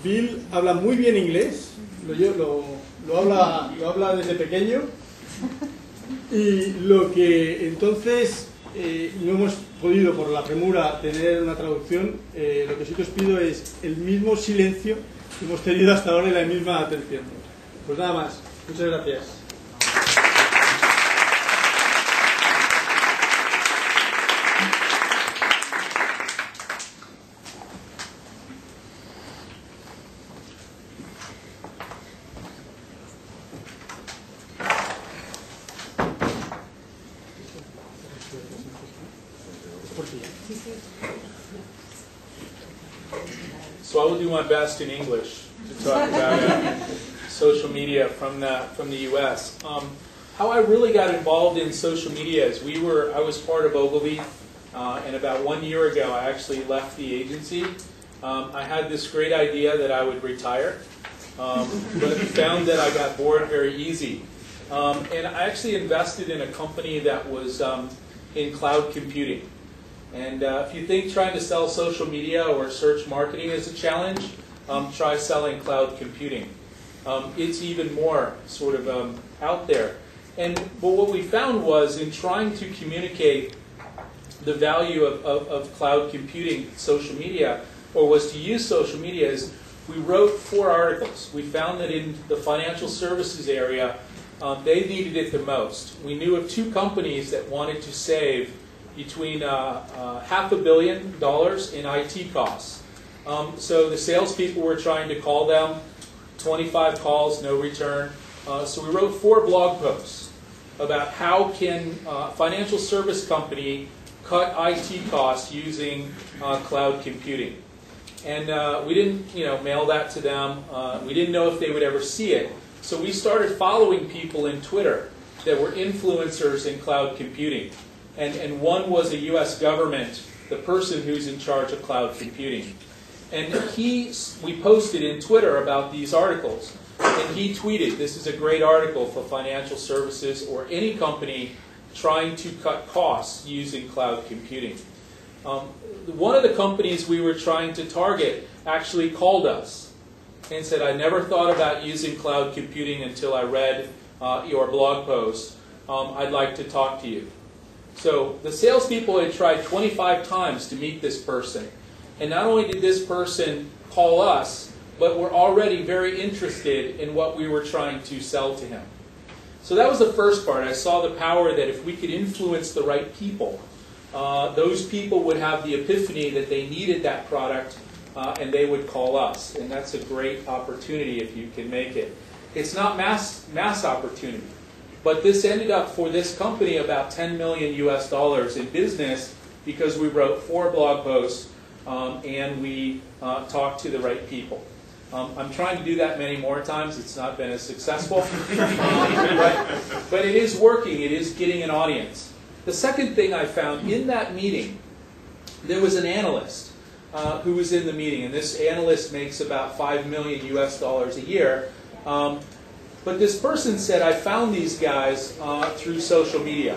Bill habla muy bien inglés, lo habla desde pequeño, y lo que entonces no hemos podido por la premura tener una traducción, lo que sí que os pido es el mismo silencio que hemos tenido hasta ahora y la misma atención. Pues nada más, muchas gracias. So I will do my best in English to talk about social media from the U.S. How I really got involved in social media is I was part of Ogilvy, and about 1 year ago I actually left the agency. I had this great idea that I would retire, but found that I got bored very easy. And I actually invested in a company that was in cloud computing. And if you think trying to sell social media or search marketing is a challenge, try selling cloud computing. It's even more sort of out there. But what we found was in trying to communicate the value of cloud computing, social media, or was to use social media, is we wrote 4 articles. We found that in the financial services area, they needed it the most. We knew of 2 companies that wanted to save between $500 million in IT costs. So the salespeople were trying to call them, 25 calls, no return. So we wrote 4 blog posts about how can a financial service company cut IT costs using cloud computing. And we didn't mail that to them. We didn't know if they would ever see it. So we started following people in Twitter that were influencers in cloud computing. And one was a U.S. government, the person who's in charge of cloud computing. And we posted in Twitter about these articles. And he tweeted, this is a great article for financial services or any company trying to cut costs using cloud computing. One of the companies we were trying to target actually called us and said, I never thought about using cloud computing until I read your blog post. I'd like to talk to you. So the salespeople had tried 25 times to meet this person. And not only did this person call us, but were already very interested in what we were trying to sell to him. So that was the first part. I saw the power that if we could influence the right people, those people would have the epiphany that they needed that product, and they would call us. And that's a great opportunity if you can make it. It's not mass opportunity. But this ended up for this company about $10 million US in business because we wrote 4 blog posts and we talked to the right people. I'm trying to do that many more times. It's not been as successful. But it is working. It is getting an audience. The second thing I found in that meeting, there was an analyst who was in the meeting. And this analyst makes about $5 million US a year. But this person said, I found these guys through social media.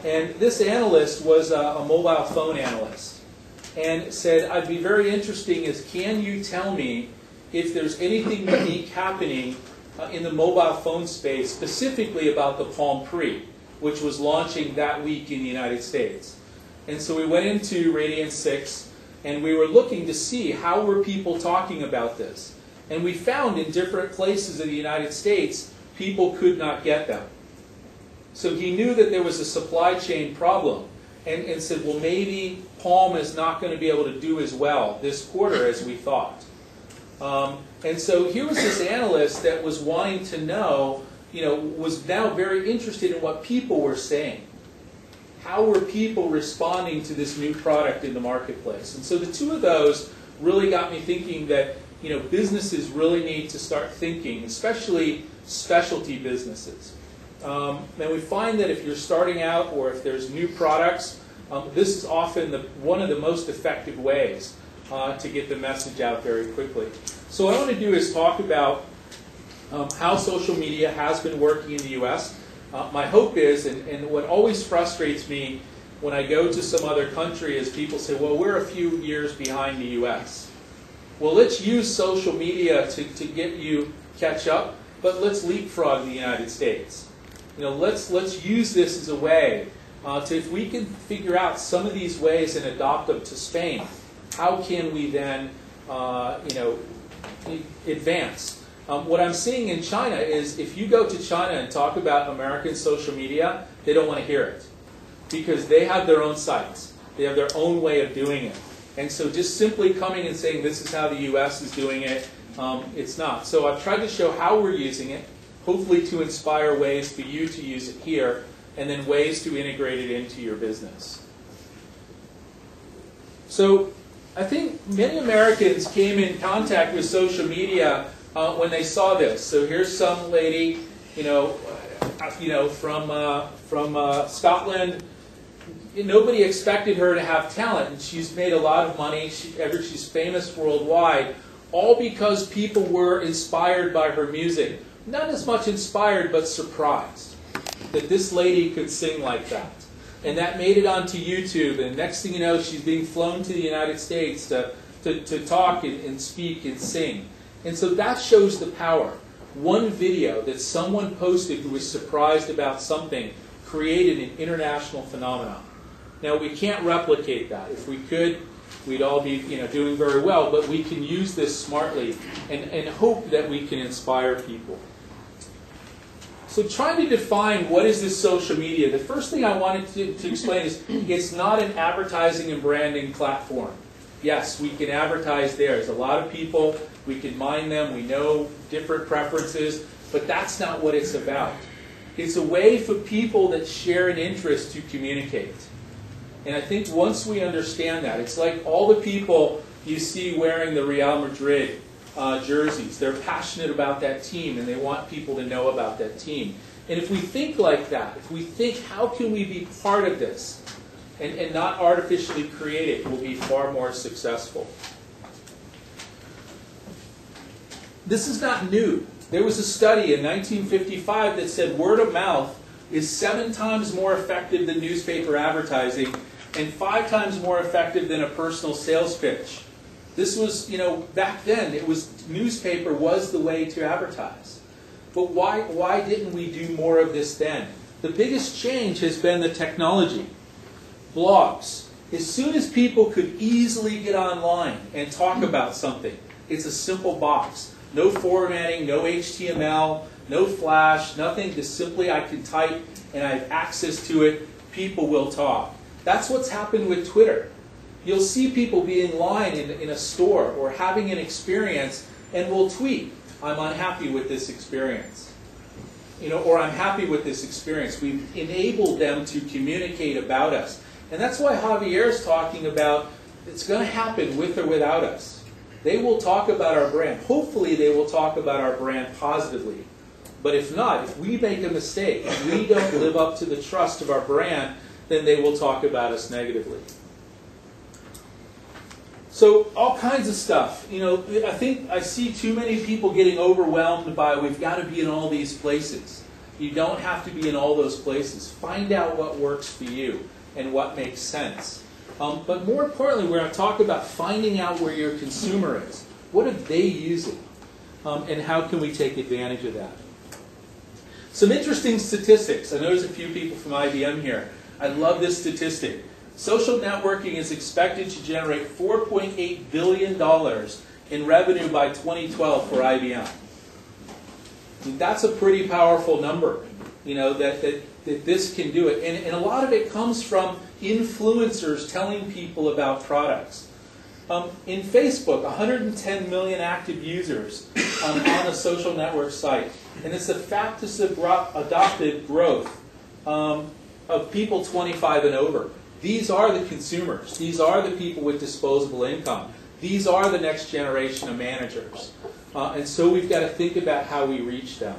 And this analyst was a mobile phone analyst. And said, I'd be very interesting is, can you tell me if there's anything unique happening in the mobile phone space, specifically about the Palm Pre, which was launching that week in the United States. And so we went into Radiant 6, and we were looking to see how were people talking about this. And we found in different places in the United States, people could not get them. So he knew that there was a supply chain problem and said, well, maybe Palm is not going to be able to do as well this quarter as we thought. And so here was this analyst that was wanting to know, was now very interested in what people were saying. How were people responding to this new product in the marketplace? And so the 2 of those really got me thinking that businesses really need to start thinking, especially specialty businesses. And we find that if you're starting out or if there's new products, this is often one of the most effective ways to get the message out very quickly. So what I want to do is talk about how social media has been working in the U.S. My hope is, and what always frustrates me when I go to some other country is people say, well, we're a few years behind the U.S. well, let's use social media to get you catch up, but let's leapfrog the United States. Let's use this as a way to, if we can figure out some of these ways and adopt them to Spain, how can we then, advance? What I'm seeing in China is if you go to China and talk about American social media, they don't want to hear it because they have their own sites. They have their own way of doing it. And so just simply coming and saying this is how the U.S. is doing it, it's not. So I've tried to show how we're using it, hopefully to inspire ways for you to use it here, and then ways to integrate it into your business. So I think many Americans came in contact with social media when they saw this. So here's some lady, from Scotland. Nobody expected her to have talent, and she's made a lot of money. She's famous worldwide, all because people were inspired by her music. Not as much inspired, but surprised that this lady could sing like that. And that made it onto YouTube, and next thing you know, she's being flown to the United States to talk and speak and sing. And so that shows the power. One video that someone posted who was surprised about something created an international phenomenon. Now, we can't replicate that. If we could, we'd all be doing very well, but we can use this smartly and hope that we can inspire people. So trying to define what is this social media, the first thing I wanted to explain is it's not an advertising and branding platform. Yes, we can advertise there. There's a lot of people. We can mine them. We know different preferences. But that's not what it's about. It's a way for people that share an interest to communicate. And I think once we understand that, it's like all the people you see wearing the Real Madrid jerseys. They're passionate about that team, and they want people to know about that team. And if we think like that, if we think, how can we be part of this and not artificially create it, we'll be far more successful. This is not new. There was a study in 1955 that said word of mouth is 7 times more effective than newspaper advertising and 5 times more effective than a personal sales pitch. This was, back then, newspaper was the way to advertise. But why didn't we do more of this then? The biggest change has been the technology. Blogs. As soon as people could easily get online and talk about something, it's a simple box. No formatting, no HTML, no Flash, nothing. Just simply I can type and I have access to it. People will talk. That's what's happened with Twitter. You'll see people being in line in a store or having an experience and will tweet, I'm unhappy with this experience. Or I'm happy with this experience. We've enabled them to communicate about us. And that's why Javier is talking about it's going to happen with or without us. They will talk about our brand. Hopefully they will talk about our brand positively. But if not, if we make a mistake, if we don't live up to the trust of our brand, then they will talk about us negatively. So all kinds of stuff. I think I see too many people getting overwhelmed by we've got to be in all these places. You don't have to be in all those places. Find out what works for you and what makes sense. But more importantly, we're going to talk about finding out where your consumer is. What are they using? And how can we take advantage of that? Some interesting statistics. I know there's a few people from IBM here. I love this statistic. Social networking is expected to generate $4.8 billion in revenue by 2012 for IBM. That's a pretty powerful number, that this can do it. And a lot of it comes from influencers telling people about products. In Facebook, 110 million active users on a social network site. And it's the fastest adopted growth of people 25 and over. These are the consumers. These are the people with disposable income. These are the next generation of managers. And so we've got to think about how we reach them.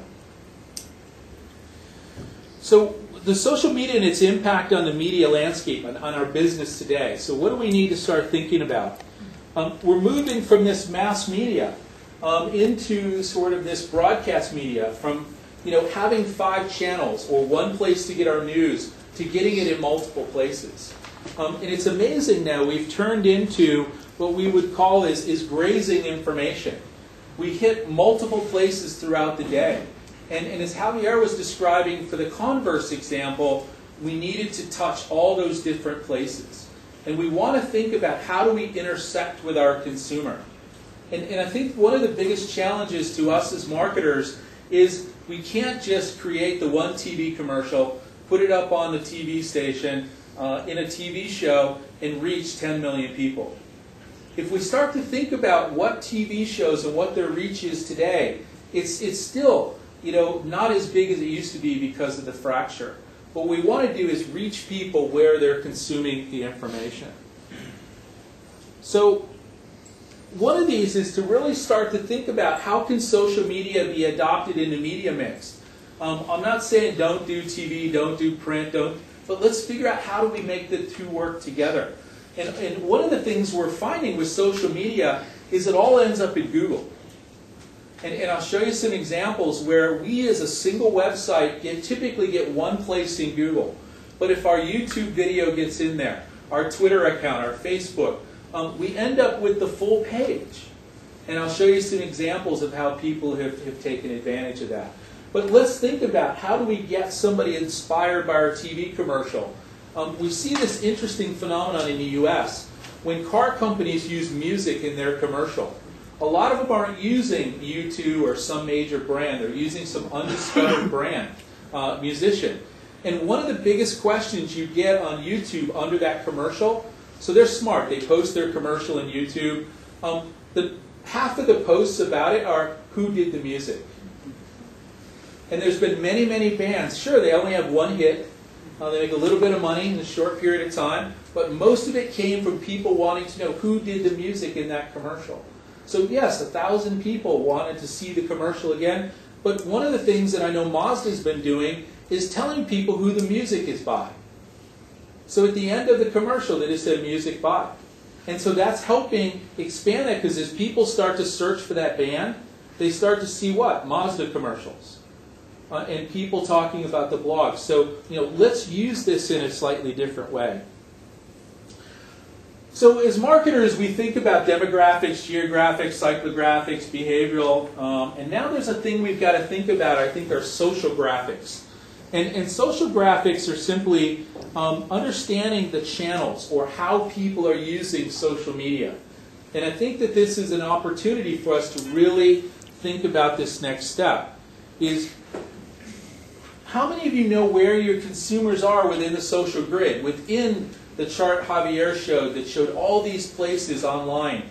So the social media and its impact on the media landscape, on our business today. So what do we need to start thinking about? We're moving from this mass media into sort of this broadcast media, from having 5 channels or one place to get our news to getting it in multiple places. And it's amazing now, we've turned into what we would call is grazing information. We hit multiple places throughout the day. And as Javier was describing for the Converse example, we needed to touch all those different places. And we want to think about how do we intersect with our consumer. And I think one of the biggest challenges to us as marketers is we can't just create the one TV commercial, put it up on the TV station in a TV show, and reach 10 million people. If we start to think about what TV shows and what their reach is today, it's still not as big as it used to be because of the fracture. What we want to do is reach people where they're consuming the information. So one of these is to really start to think about how can social media be adopted in the media mix. I'm not saying don't do TV, don't do print, but let's figure out how do we make the two work together. And one of the things we're finding with social media is it all ends up in Google. And I'll show you some examples where we as a single website typically get one place in Google. But if our YouTube video gets in there, our Twitter account, our Facebook, we end up with the full page. And I'll show you some examples of how people have taken advantage of that. But let's think about how do we get somebody inspired by our TV commercial. We see this interesting phenomenon in the US when car companies use music in their commercial. A lot of them aren't using U2 or some major brand. They're using some undiscovered brand, musician. And one of the biggest questions you get on YouTube under that commercial, so they're smart. They post their commercial in YouTube. Half of the posts about it are, who did the music? And there's been many, many bands. Sure, they only have one hit. They make a little bit of money in a short period of time. But most of it came from people wanting to know who did the music in that commercial. So yes, 1,000 people wanted to see the commercial again. But one of the things that I know Mazda's been doing is telling people who the music is by. So at the end of the commercial, they just said music by. And so that's helping expand that, because as people start to search for that band, they start to see what? Mazda commercials. And people talking about the blog. So, let's use this in a slightly different way. So as marketers, we think about demographics, geographics, psychographics, behavioral, and now there's a thing we've got to think about, I think, are social graphics. And social graphics are simply understanding the channels or how people are using social media. And I think that this is an opportunity for us to really think about this next step. Is how many of you know where your consumers are within the social grid, within the chart Javier showed that showed all these places online?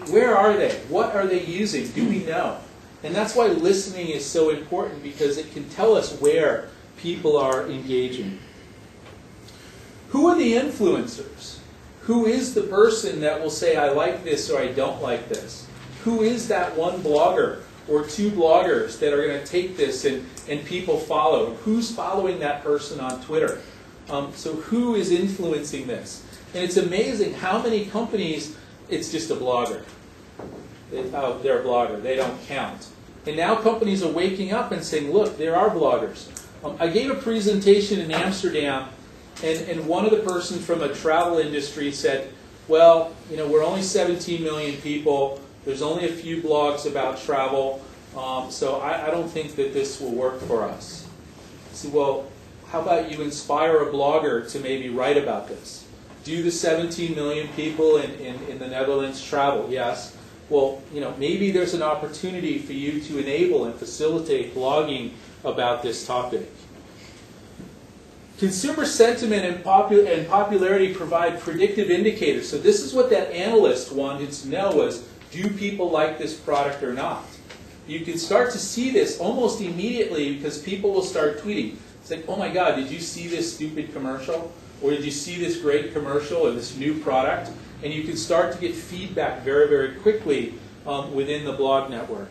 Where are they? What are they using? Do we know? And that's why listening is so important, because it can tell us where people are engaging. Who are the influencers? Who is the person that will say, I like this or I don't like this? Who is that one blogger or two bloggers that are going to take this and people follow? Who's following that person on Twitter? So who is influencing this? And it's amazing how many companies, it's just a blogger. They're a blogger. They don't count. And now companies are waking up and saying, look, there are bloggers. I gave a presentation in Amsterdam, and one of the persons from a travel industry said, well, we're only 17 million people. There's only a few blogs about travel, so I don't think that this will work for us. I said, well, how about you inspire a blogger to maybe write about this? Do the 17 million people in the Netherlands travel? Yes. Well, maybe there's an opportunity for you to enable and facilitate blogging about this topic. Consumer sentiment and popularity provide predictive indicators. So this is what that analyst wanted to know was, do people like this product or not? You can start to see this almost immediately because people will start tweeting. It's like, oh my God, did you see this stupid commercial? Or did you see this great commercial or this new product? And you can start to get feedback very, very quickly within the blog network.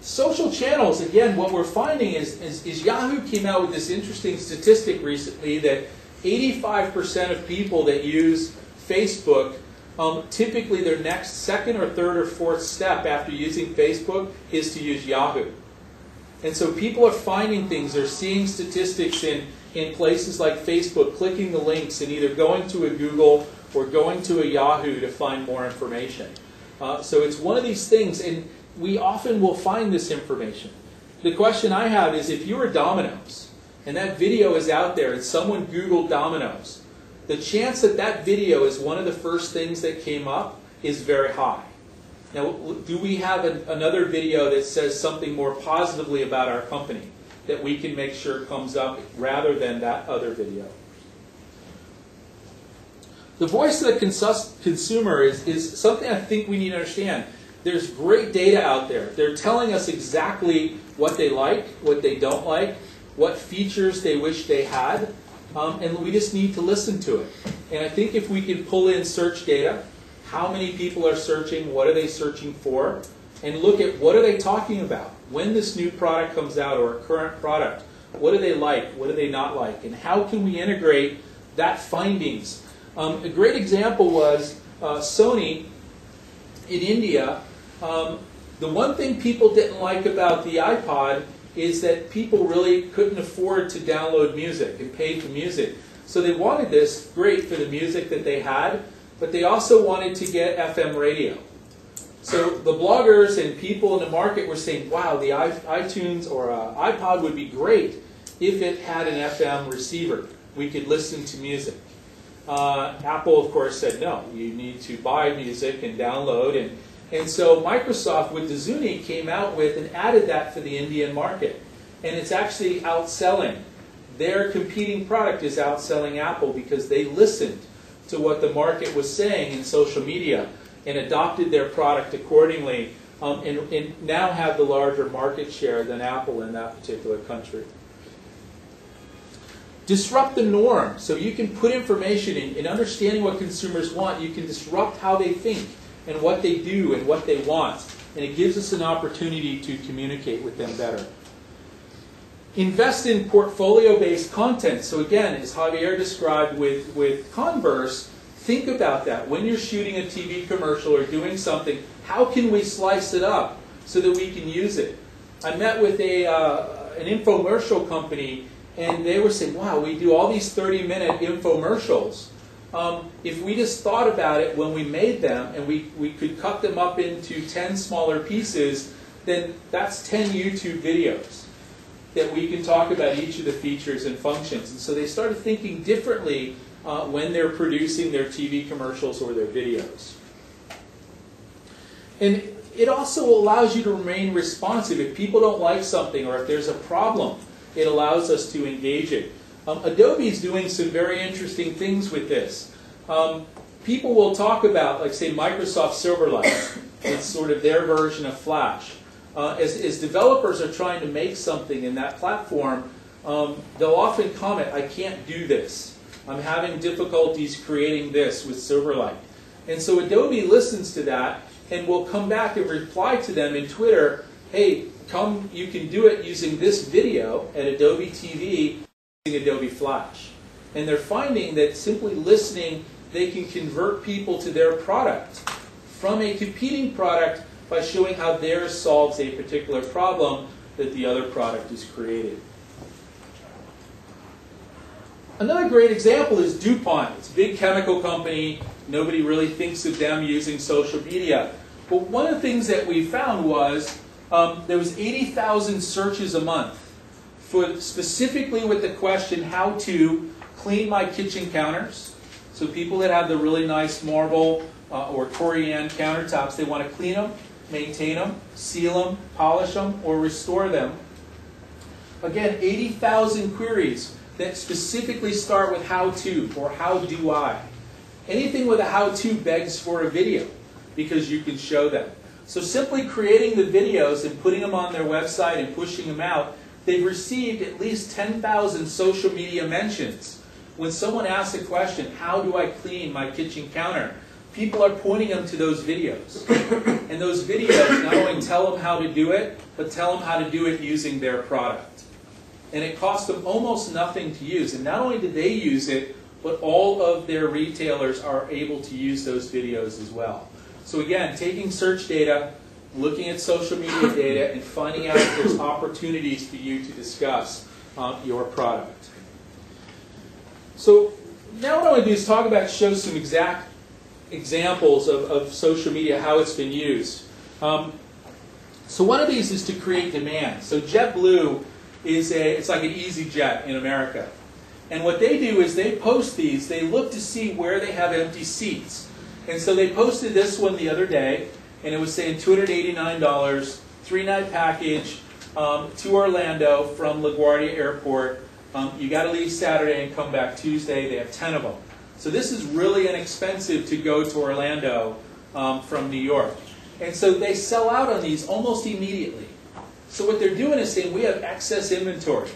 Social channels, again, what we're finding is Yahoo came out with this interesting statistic recently that 85% of people that use Facebook, typically their next second or third or fourth step after using Facebook is to use Yahoo. And so people are finding things. They're seeing statistics in in places like Facebook, clicking the links and either going to a Google or going to a Yahoo to find more information. So it's one of these things, and we often will find this information. The question I have is, if you were Domino's, and that video is out there, and someone Googled Domino's, the chance that that video is one of the first things that came up is very high. Now, do we have another video that says something more positively about our company that we can make sure comes up rather than that other video? The voice of the consumer is something I think we need to understand. There's great data out there. They're telling us exactly what they like, what they don't like, what features they wish they had, and we just need to listen to it. And I think if we can pull in search data, how many people are searching, what are they searching for, and look at what are they talking about. When this new product comes out or a current product, what do they like, what do they not like, and how can we integrate that findings. A great example was Sony in India. The one thing people didn't like about the iPod is that people really couldn't afford to download music and pay for music. So they wanted this, great for the music that they had, but they also wanted to get FM radio. So the bloggers and people in the market were saying, wow, the iTunes or iPod would be great if it had an FM receiver. We could listen to music. Apple, of course, said no. You need to buy music and download. And so Microsoft, with the Zuni, came out with and added that for the Indian market. And it's actually outselling. Their competing product is outselling Apple because they listened to what the market was saying in social media and adopted their product accordingly, and now have the larger market share than Apple in that particular country. Disrupt the norm. So you can put information in understanding what consumers want. You can disrupt how they think and what they do and what they want. And it gives us an opportunity to communicate with them better. Invest in portfolio-based content. So again, as Javier described with Converse, think about that. When you're shooting a TV commercial or doing something, how can we slice it up so that we can use it? I met with an infomercial company, and they were saying, wow, we do all these 30-minute infomercials. If we just thought about it when we made them, and we could cut them up into 10 smaller pieces, then that's 10 YouTube videos that we can talk about each of the features and functions. And so they started thinking differently when they're producing their TV commercials or their videos. And it also allows you to remain responsive. If people don't like something or if there's a problem, it allows us to engage it. Adobe is doing some very interesting things with this. People will talk about, like say, Microsoft Silverlight. It's sort of their version of Flash. As developers are trying to make something in that platform, they'll often comment, I can't do this. I'm having difficulties creating this with Silverlight. And so Adobe listens to that and will come back and reply to them in Twitter, hey, you can do it using this video at Adobe TV using Adobe Flash. And they're finding that simply listening, they can convert people to their product from a competing product by showing how theirs solves a particular problem that the other product is created. Another great example is DuPont. It's a big chemical company. Nobody really thinks of them using social media. But one of the things that we found was there was 80,000 searches a month specifically with the question how to clean my kitchen counters. So people that have the really nice marble or Corian countertops, they want to clean them, maintain them, seal them, polish them, or restore them. Again, 80,000 queries that specifically start with how to or how do I. Anything with a how to begs for a video because you can show them. So simply creating the videos and putting them on their website and pushing them out, they've received at least 10,000 social media mentions. When someone asks a question, how do I clean my kitchen counter? People are pointing them to those videos. And those videos not only tell them how to do it, but tell them how to do it using their product. And it costs them almost nothing to use. And not only do they use it, but all of their retailers are able to use those videos as well. So again, taking search data, looking at social media data, and finding out if there's opportunities for you to discuss your product. So now what I want to do is show some exact examples of social media, how it's been used. So one of these is to create demand. So JetBlue it's like an EasyJet in America. And what they do is they post these, they look to see where they have empty seats. And so they posted this one the other day, and it was saying $289, 3-night package to Orlando from LaGuardia Airport. You got to leave Saturday and come back Tuesday. They have 10 of them. So this is really inexpensive to go to Orlando from New York. And so they sell out on these almost immediately. So what they're doing is saying we have excess inventory.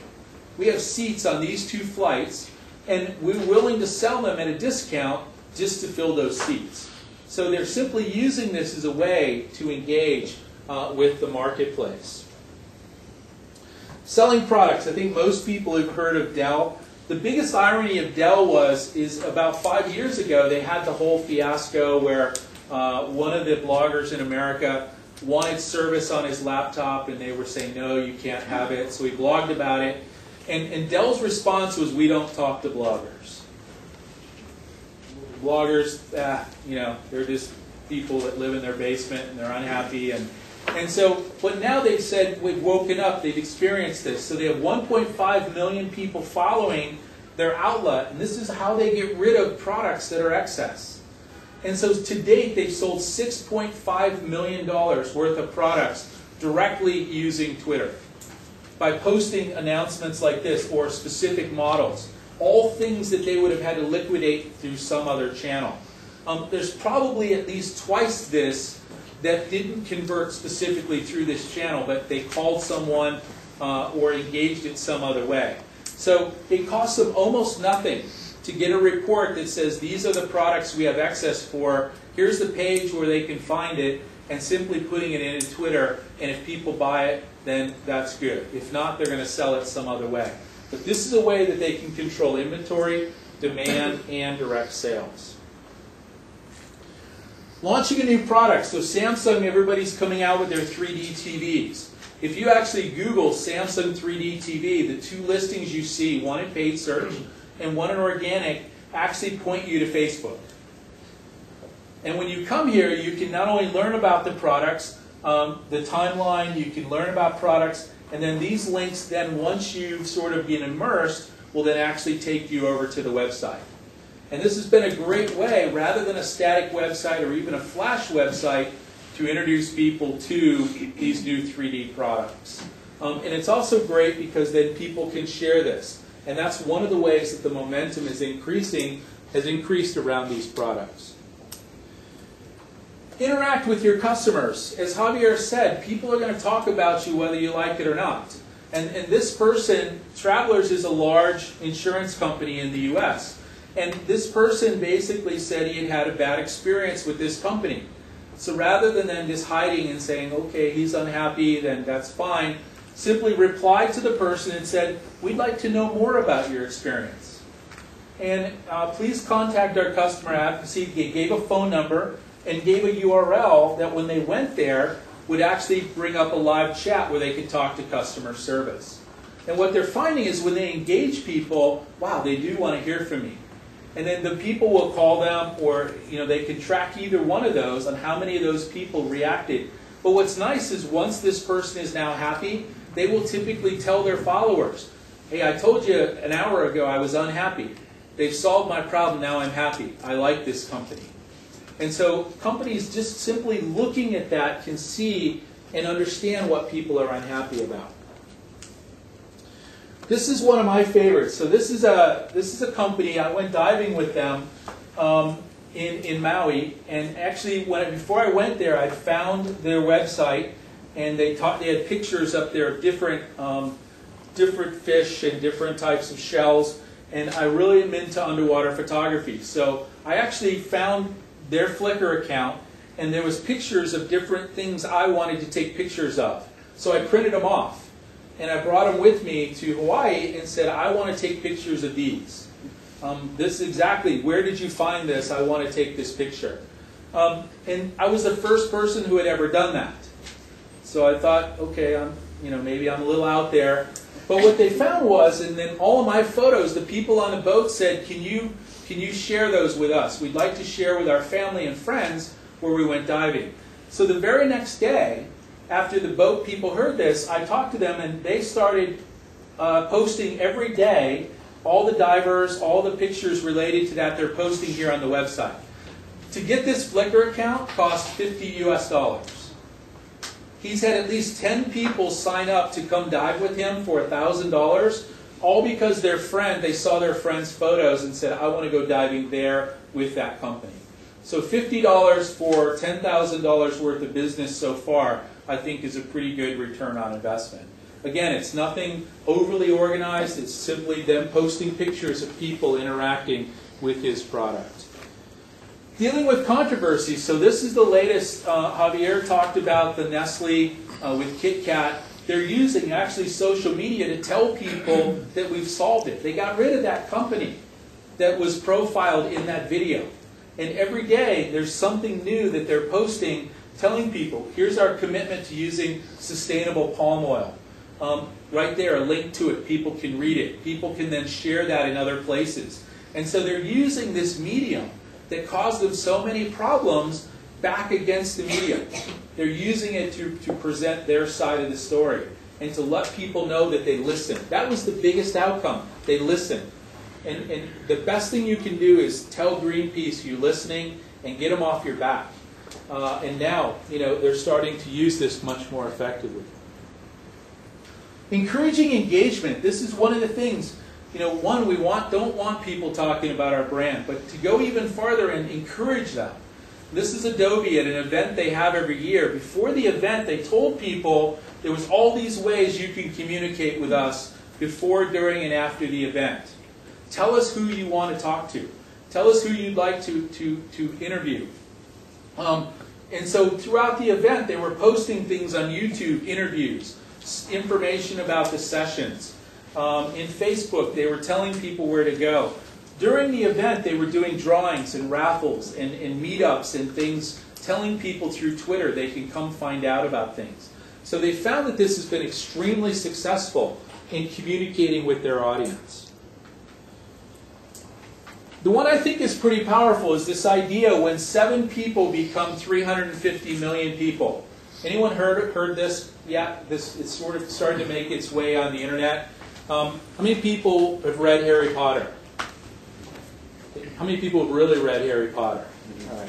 We have seats on these 2 flights, and we're willing to sell them at a discount just to fill those seats. So they're simply using this as a way to engage with the marketplace. Selling products. I think most people have heard of Dell. The biggest irony of Dell is about 5 years ago, they had the whole fiasco where one of the bloggers in America wanted service on his laptop, and they were saying, no, you can't have it. So he blogged about it. And Dell's response was, we don't talk to bloggers. Bloggers, they're just people that live in their basement and they're unhappy. And so, but now they've said, we've woken up, they've experienced this. So they have 1.5 million people following their outlet, and this is how they get rid of products that are excess. And so to date, they've sold $6.5 million worth of products directly using Twitter by posting announcements like this or specific models, all things that they would have had to liquidate through some other channel. There's probably at least twice this that didn't convert specifically through this channel, but they called someone or engaged it some other way. So it costs them almost nothing to get a report that says these are the products we have excess for, here's the page where they can find it, and simply putting it in Twitter, and if people buy it, then that's good. If not, they're going to sell it some other way. But this is a way that they can control inventory, demand, and direct sales. Launching a new product. So Samsung, everybody's coming out with their 3D TVs. If you actually Google Samsung 3D TV, the 2 listings you see, one in paid search and one in organic, actually point you to Facebook. And when you come here, you can not only learn about the products, the timeline, you can learn about products, and then these links then, once you've sort of been immersed, will then actually take you over to the website. And this has been a great way, rather than a static website or even a flash website, to introduce people to these new 3D products. And it's also great because then people can share this. And that's one of the ways that the momentum is has increased around these products. Interact with your customers. As Javier said, people are going to talk about you whether you like it or not. And this person, Travelers is a large insurance company in the US. And this person basically said he had had a bad experience with this company. So rather than then just hiding and saying, okay, he's unhappy, then that's fine, simply replied to the person and said, we'd like to know more about your experience. And please contact our customer advocacy. They gave a phone number and gave a URL that when they went there would actually bring up a live chat where they could talk to customer service. And what they're finding is when they engage people, wow, they do want to hear from me. And then the people will call them, or they can track either one of those on how many of those people reacted. But what's nice is once this person is now happy, they will typically tell their followers, hey, I told you an hour ago I was unhappy. They've solved my problem, now I'm happy. I like this company. And so companies just simply looking at that can see and understand what people are unhappy about. This is one of my favorites. So this is a company. I went diving with them in Maui, and actually before I went there, I found their website, and they had pictures up there of different fish and different types of shells, and I really am into underwater photography. So I actually found their Flickr account, and there was pictures of different things I wanted to take pictures of. So I printed them off. And I brought them with me to Hawaii and said, I want to take pictures of these. This is exactly, where did you find this? I want to take this picture. And I was the first person who had ever done that. So I thought, okay, I'm maybe I'm a little out there. But what they found was, and then all of my photos, the people on the boat said, can you share those with us? We'd like to share with our family and friends where we went diving. So the very next day, after the boat people heard this, I talked to them and they started posting every day all the divers, all the pictures related to that they're posting here on the website. To get this Flickr account cost $50 US. He's had at least 10 people sign up to come dive with him for $1,000, all because they saw their friend's photos and said, I want to go diving there with that company. So $50 for $10,000 worth of business so far, I think is a pretty good return on investment. Again, it's nothing overly organized. It's simply them posting pictures of people interacting with his product. Dealing with controversies. So this is the latest. Javier talked about the Nestle with Kit Kat. They're using actually social media to tell people that we've solved it. They got rid of that company that was profiled in that video. And every day there's something new that they're posting telling people, here's our commitment to using sustainable palm oil. Right there, a link to it. People can read it. People can then share that in other places. And so they're using this medium that caused them so many problems back against the medium. They're using it to present their side of the story and to let people know that they listen. That was the biggest outcome. They listen. And the best thing you can do is tell Greenpeace you're listening and get them off your back. And now, they're starting to use this much more effectively. Encouraging engagement. This is one of the things. One, we don't want people talking about our brand, but to go even farther and encourage them. This is Adobe at an event they have every year. Before the event, they told people there was all these ways you can communicate with us before, during, and after the event. Tell us who you want to talk to. Tell us who you'd like to interview. And so throughout the event, they were posting things on YouTube, interviews, information about the sessions. In Facebook, they were telling people where to go. During the event, they were doing drawings and raffles and meetups and things, telling people through Twitter they can come find out about things. So they found that this has been extremely successful in communicating with their audience. The one I think is pretty powerful is this idea when 7 people become 350 million people. Anyone heard this? Yeah, it's sort of starting to make its way on the internet. How many people have read Harry Potter? How many people have really read Harry Potter? All right.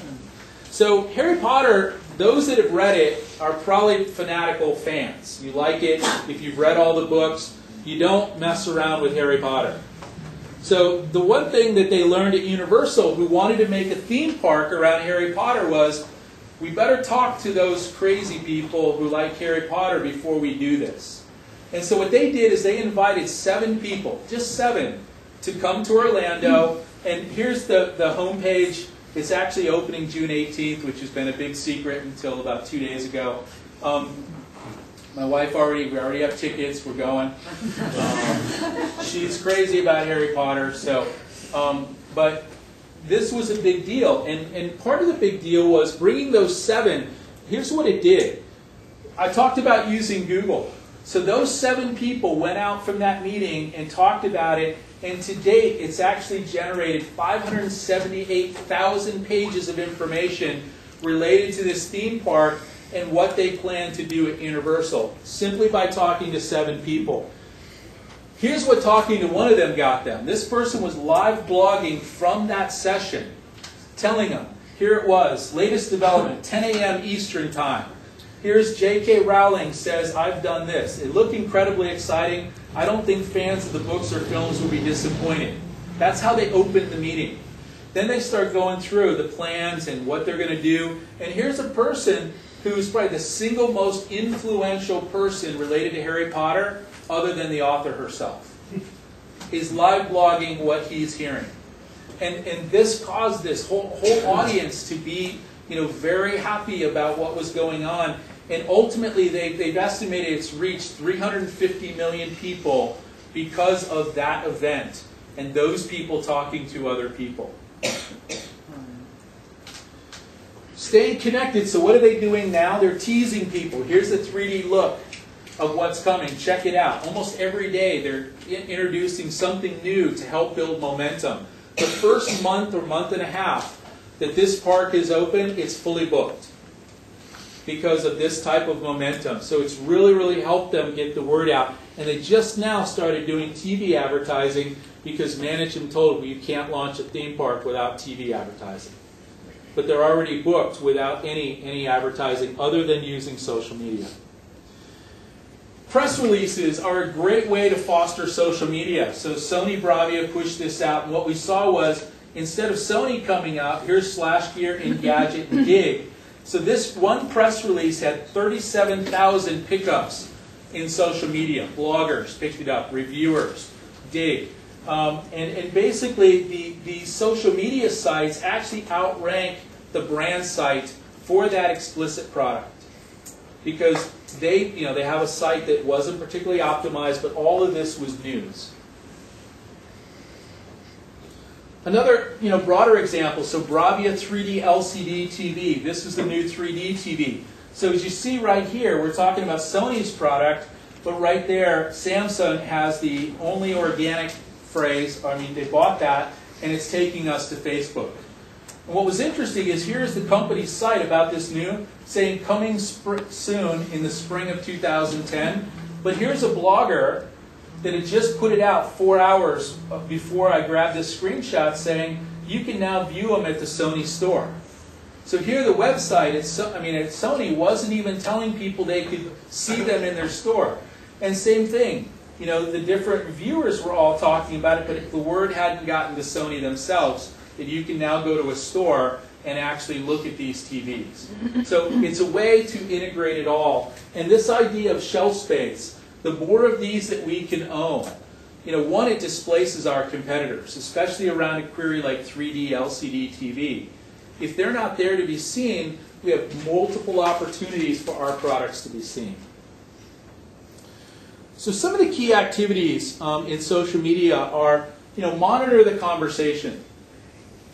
So Harry Potter, those that have read it are probably fanatical fans. You like it. If you've read all the books, you don't mess around with Harry Potter. So the one thing that they learned at Universal, who wanted to make a theme park around Harry Potter, was we better talk to those crazy people who like Harry Potter before we do this. And so what they did is they invited 7 people, just 7, to come to Orlando. And here's the homepage. It's actually opening June 18th, which has been a big secret until about 2 days ago. My wife we already have tickets. We're going. She's crazy about Harry Potter. So, but this was a big deal. And part of the big deal was bringing those 7. Here's what it did. I talked about using Google. So those 7 people went out from that meeting and talked about it, and to date it's actually generated 578,000 pages of information related to this theme park and what they plan to do at Universal, simply by talking to 7 people. Here's what talking to one of them got them. This person was live blogging from that session, telling them, here it was, latest development, 10 a.m. Eastern Time. Here's J.K. Rowling says, I've done this. It looked incredibly exciting. I don't think fans of the books or films will be disappointed. That's how they opened the meeting. Then they start going through the plans and what they're going to do. And here's a person who's probably the single most influential person related to Harry Potter, other than the author herself. He's live blogging what he's hearing. And this caused this whole audience to be very happy about what was going on. And ultimately, they've estimated it's reached 350 million people because of that event and those people talking to other people. Staying connected. So what are they doing now? They're teasing people. Here's a 3D look. of what's coming. Check it out. Almost every day they're introducing something new to help build momentum. The first month or month and a half that this park is open, it's fully booked because of this type of momentum. So it's really, really helped them get the word out. And they just now started doing TV advertising because management told them you can't launch a theme park without TV advertising. But they're already booked without any advertising other than using social media. Press releases are a great way to foster social media. So Sony Bravia pushed this out, and what we saw was, instead of Sony coming out, here's Slash Gear, Engadget, and Dig. So this one press release had 37,000 pickups in social media. Bloggers picked it up, reviewers, Dig. And basically, the social media sites actually outrank the brand site for that explicit product, because they have a site that wasn't particularly optimized, but all of this was news. Another broader example, so Bravia 3D LCD TV. This is the new 3D TV. So as you see right here, we're talking about Sony's product, but right there, Samsung has the only organic phrase. I mean, they bought that, and it's taking us to Facebook. And what was interesting is here's the company's site about this new, saying coming soon in the spring of 2010. But here's a blogger that had just put it out 4 hours before I grabbed this screenshot, saying you can now view them at the Sony store. So here the website, at Sony wasn't even telling people they could see them in their store. And same thing, the different viewers were all talking about it, but the word hadn't gotten to Sony themselves that you can now go to a store and actually look at these TVs. So it's a way to integrate it all. And this idea of shelf space, the more of these that we can own, one, it displaces our competitors, especially around a query like 3D LCD TV. If they're not there to be seen, we have multiple opportunities for our products to be seen. So some of the key activities in social media are, monitor the conversation.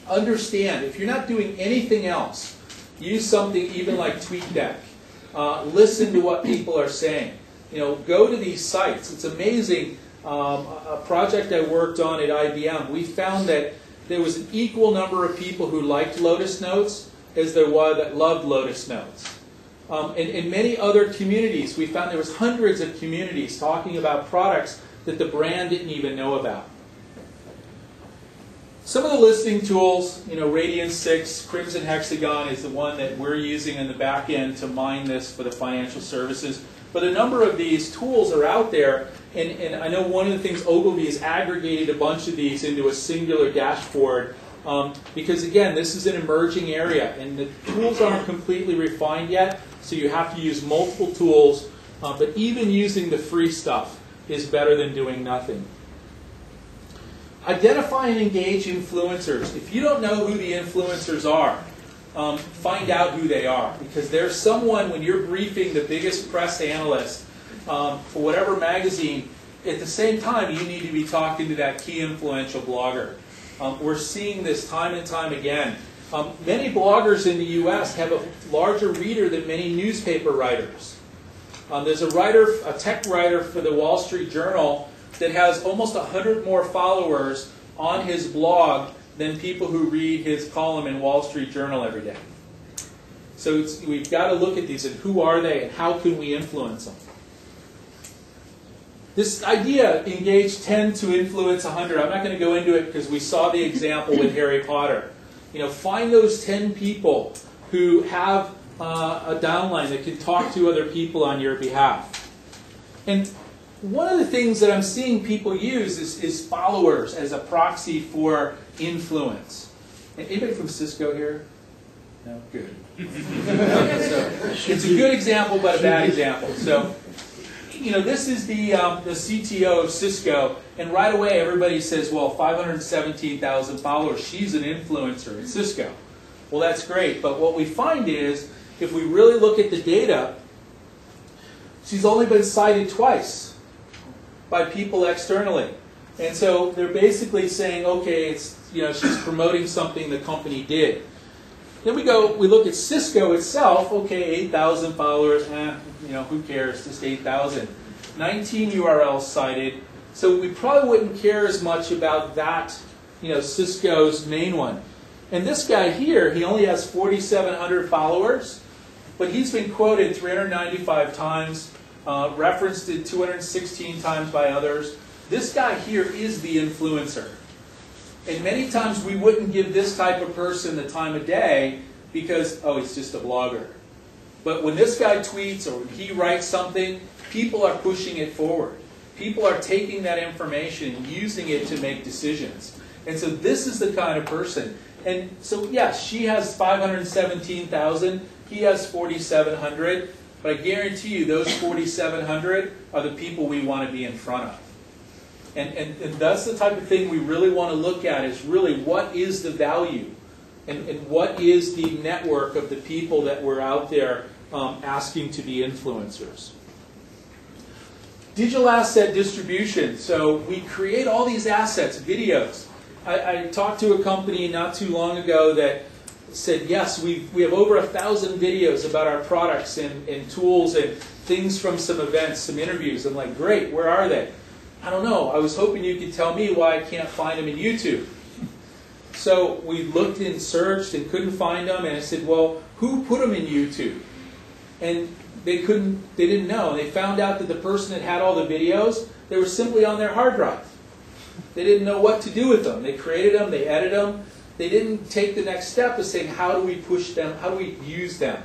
Understand, if you're not doing anything else, use something even like TweetDeck. Listen to what people are saying. Go to these sites. It's amazing. A project I worked on at IBM, we found that there was an equal number of people who liked Lotus Notes as there was that loved Lotus Notes. In many other communities, we found there was hundreds of communities talking about products that the brand didn't even know about. Some of the listening tools, Radian 6, Crimson Hexagon is the one that we're using in the back end to mine this for the financial services. But a number of these tools are out there, and I know one of the things Ogilvy has aggregated a bunch of these into a singular dashboard because, again, this is an emerging area, and the tools aren't completely refined yet, so you have to use multiple tools, but even using the free stuff is better than doing nothing. Identify and engage influencers. If you don't know who the influencers are, find out who they are, because there's someone, when you're briefing the biggest press analyst for whatever magazine, at the same time you need to be talking to that key influential blogger. We're seeing this time and time again. Many bloggers in the US have a larger reader than many newspaper writers. There's a tech writer for the Wall Street Journal that has almost 100 more followers on his blog than people who read his column in Wall Street Journal every day. So we've got to look at these and who are they and how can we influence them. This idea, engage 10 to influence 100, I'm not going to go into it because we saw the example with Harry Potter. Find those 10 people who have a downline that can talk to other people on your behalf. And one of the things that I'm seeing people use is followers as a proxy for influence. Anybody from Cisco here? No? Good. So, it's a good example, but a bad example. So, this is the CTO of Cisco, and right away everybody says, well, 517,000 followers, she's an influencer at Cisco. Well, that's great, but what we find is, if we really look at the data, she's only been cited twice by people externally. And so they're basically saying, okay, it's, she's promoting something the company did. Then we look at Cisco itself. Okay, 8,000 followers. Who cares? Just 8,000. 19 URLs cited. So we probably wouldn't care as much about that, Cisco's main one. And this guy here, he only has 4,700 followers, but he's been quoted 395 times, referenced it 216 times by others. This guy here is the influencer. And many times we wouldn't give this type of person the time of day because, oh, he's just a blogger. But when this guy tweets or when he writes something, people are pushing it forward. People are taking that information and using it to make decisions. And so this is the kind of person. And so, yes, she has 517,000. He has 4,700. But I guarantee you those 4,700 are the people we want to be in front of. And that's the type of thing we really want to look at, is really what is the value and what is the network of the people that we're out there asking to be influencers. Digital asset distribution. So we create all these assets, videos. I talked to a company not too long ago that said, yes, we have over 1,000 videos about our products and tools and things from some events, some interviews. I'm like, great, where are they? I don't know. I was hoping you could tell me why I can't find them in YouTube. So we looked and searched and couldn't find them, and I said, well, who put them in YouTube? And they didn't know. They found out that the person that had all the videos, they were simply on their hard drive. They didn't know what to do with them. They created them, they edited them. They didn't take the next step of saying, how do we push them? How do we use them?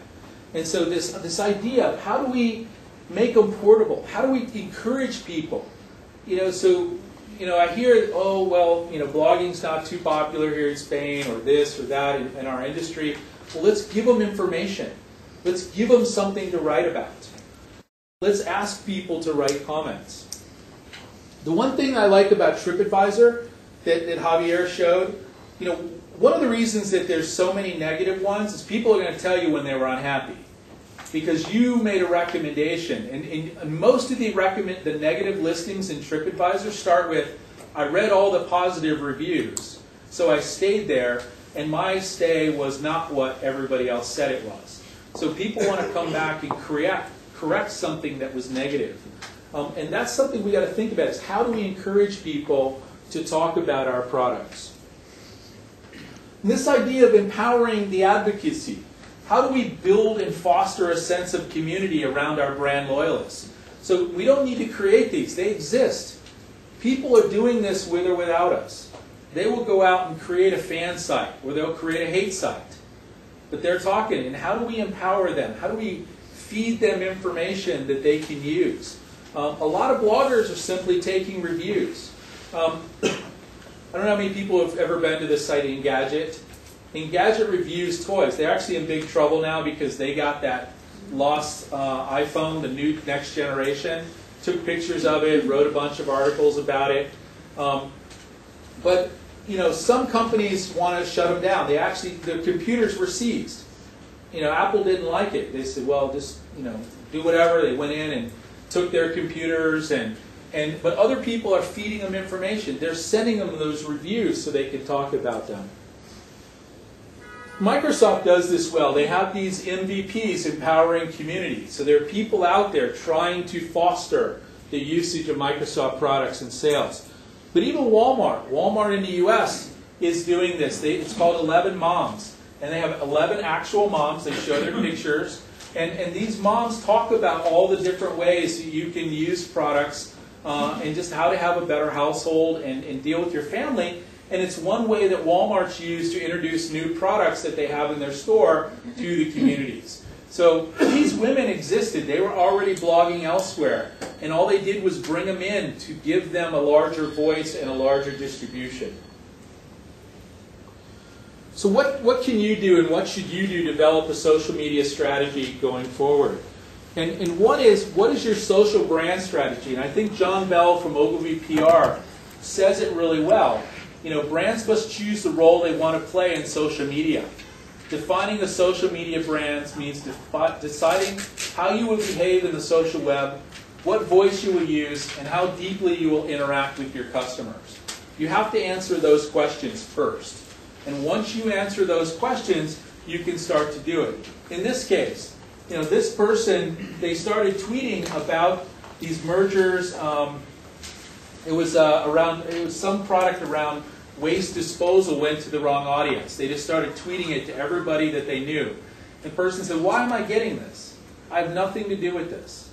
And so this idea of how do we make them portable? How do we encourage people? I hear, oh, well, blogging's not too popular here in Spain or this or that in our industry. Well, let's give them information. Let's give them something to write about. Let's ask people to write comments. The one thing I like about TripAdvisor that Javier showed, one of the reasons that there's so many negative ones is people are going to tell you when they were unhappy. Because you made a recommendation. And most of the negative listings in TripAdvisor start with, I read all the positive reviews, so I stayed there, and my stay was not what everybody else said it was. So people want to come back and correct something that was negative. And that's something we got to think about, is how do we encourage people to talk about our products? And this idea of empowering the advocacy. How do we build and foster a sense of community around our brand loyalists? So we don't need to create these. They exist. People are doing this with or without us. They will go out and create a fan site, or they'll create a hate site. But they're talking, and how do we empower them? How do we feed them information that they can use? A lot of bloggers are simply taking reviews. I don't know how many people have ever been to this site, Engadget. Engadget reviews toys. They're actually in big trouble now because they got that lost iPhone, the new next generation, took pictures of it, wrote a bunch of articles about it. But some companies want to shut them down. Their computers were seized. Apple didn't like it. They said, well, just do whatever. They went in and took their computers, but other people are feeding them information. They're sending them those reviews so they can talk about them. Microsoft does this well. They have these MVPs, empowering community. So there are people out there trying to foster the usage of Microsoft products and sales. But even Walmart in the US is doing this. It's called 11 Moms. And they have 11 actual moms. They show their pictures. And these moms talk about all the different ways that you can use products and just how to have a better household and deal with your family. And it's one way that Walmart's used to introduce new products that they have in their store to the communities. So these women existed. They were already blogging elsewhere. And all they did was bring them in to give them a larger voice and a larger distribution. So what can you do and what should you do to develop a social media strategy going forward? And one is, what is your social brand strategy? And I think John Bell from Ogilvy PR says it really well. Brands must choose the role they want to play in social media. Defining the social media brands means deciding how you will behave in the social web, what voice you will use, and how deeply you will interact with your customers. You have to answer those questions first. And once you answer those questions, you can start to do it. In this case, this person, they started tweeting about these mergers. It was some product around waste disposal went to the wrong audience. They just started tweeting it to everybody that they knew. The person said, "Why am I getting this? I have nothing to do with this."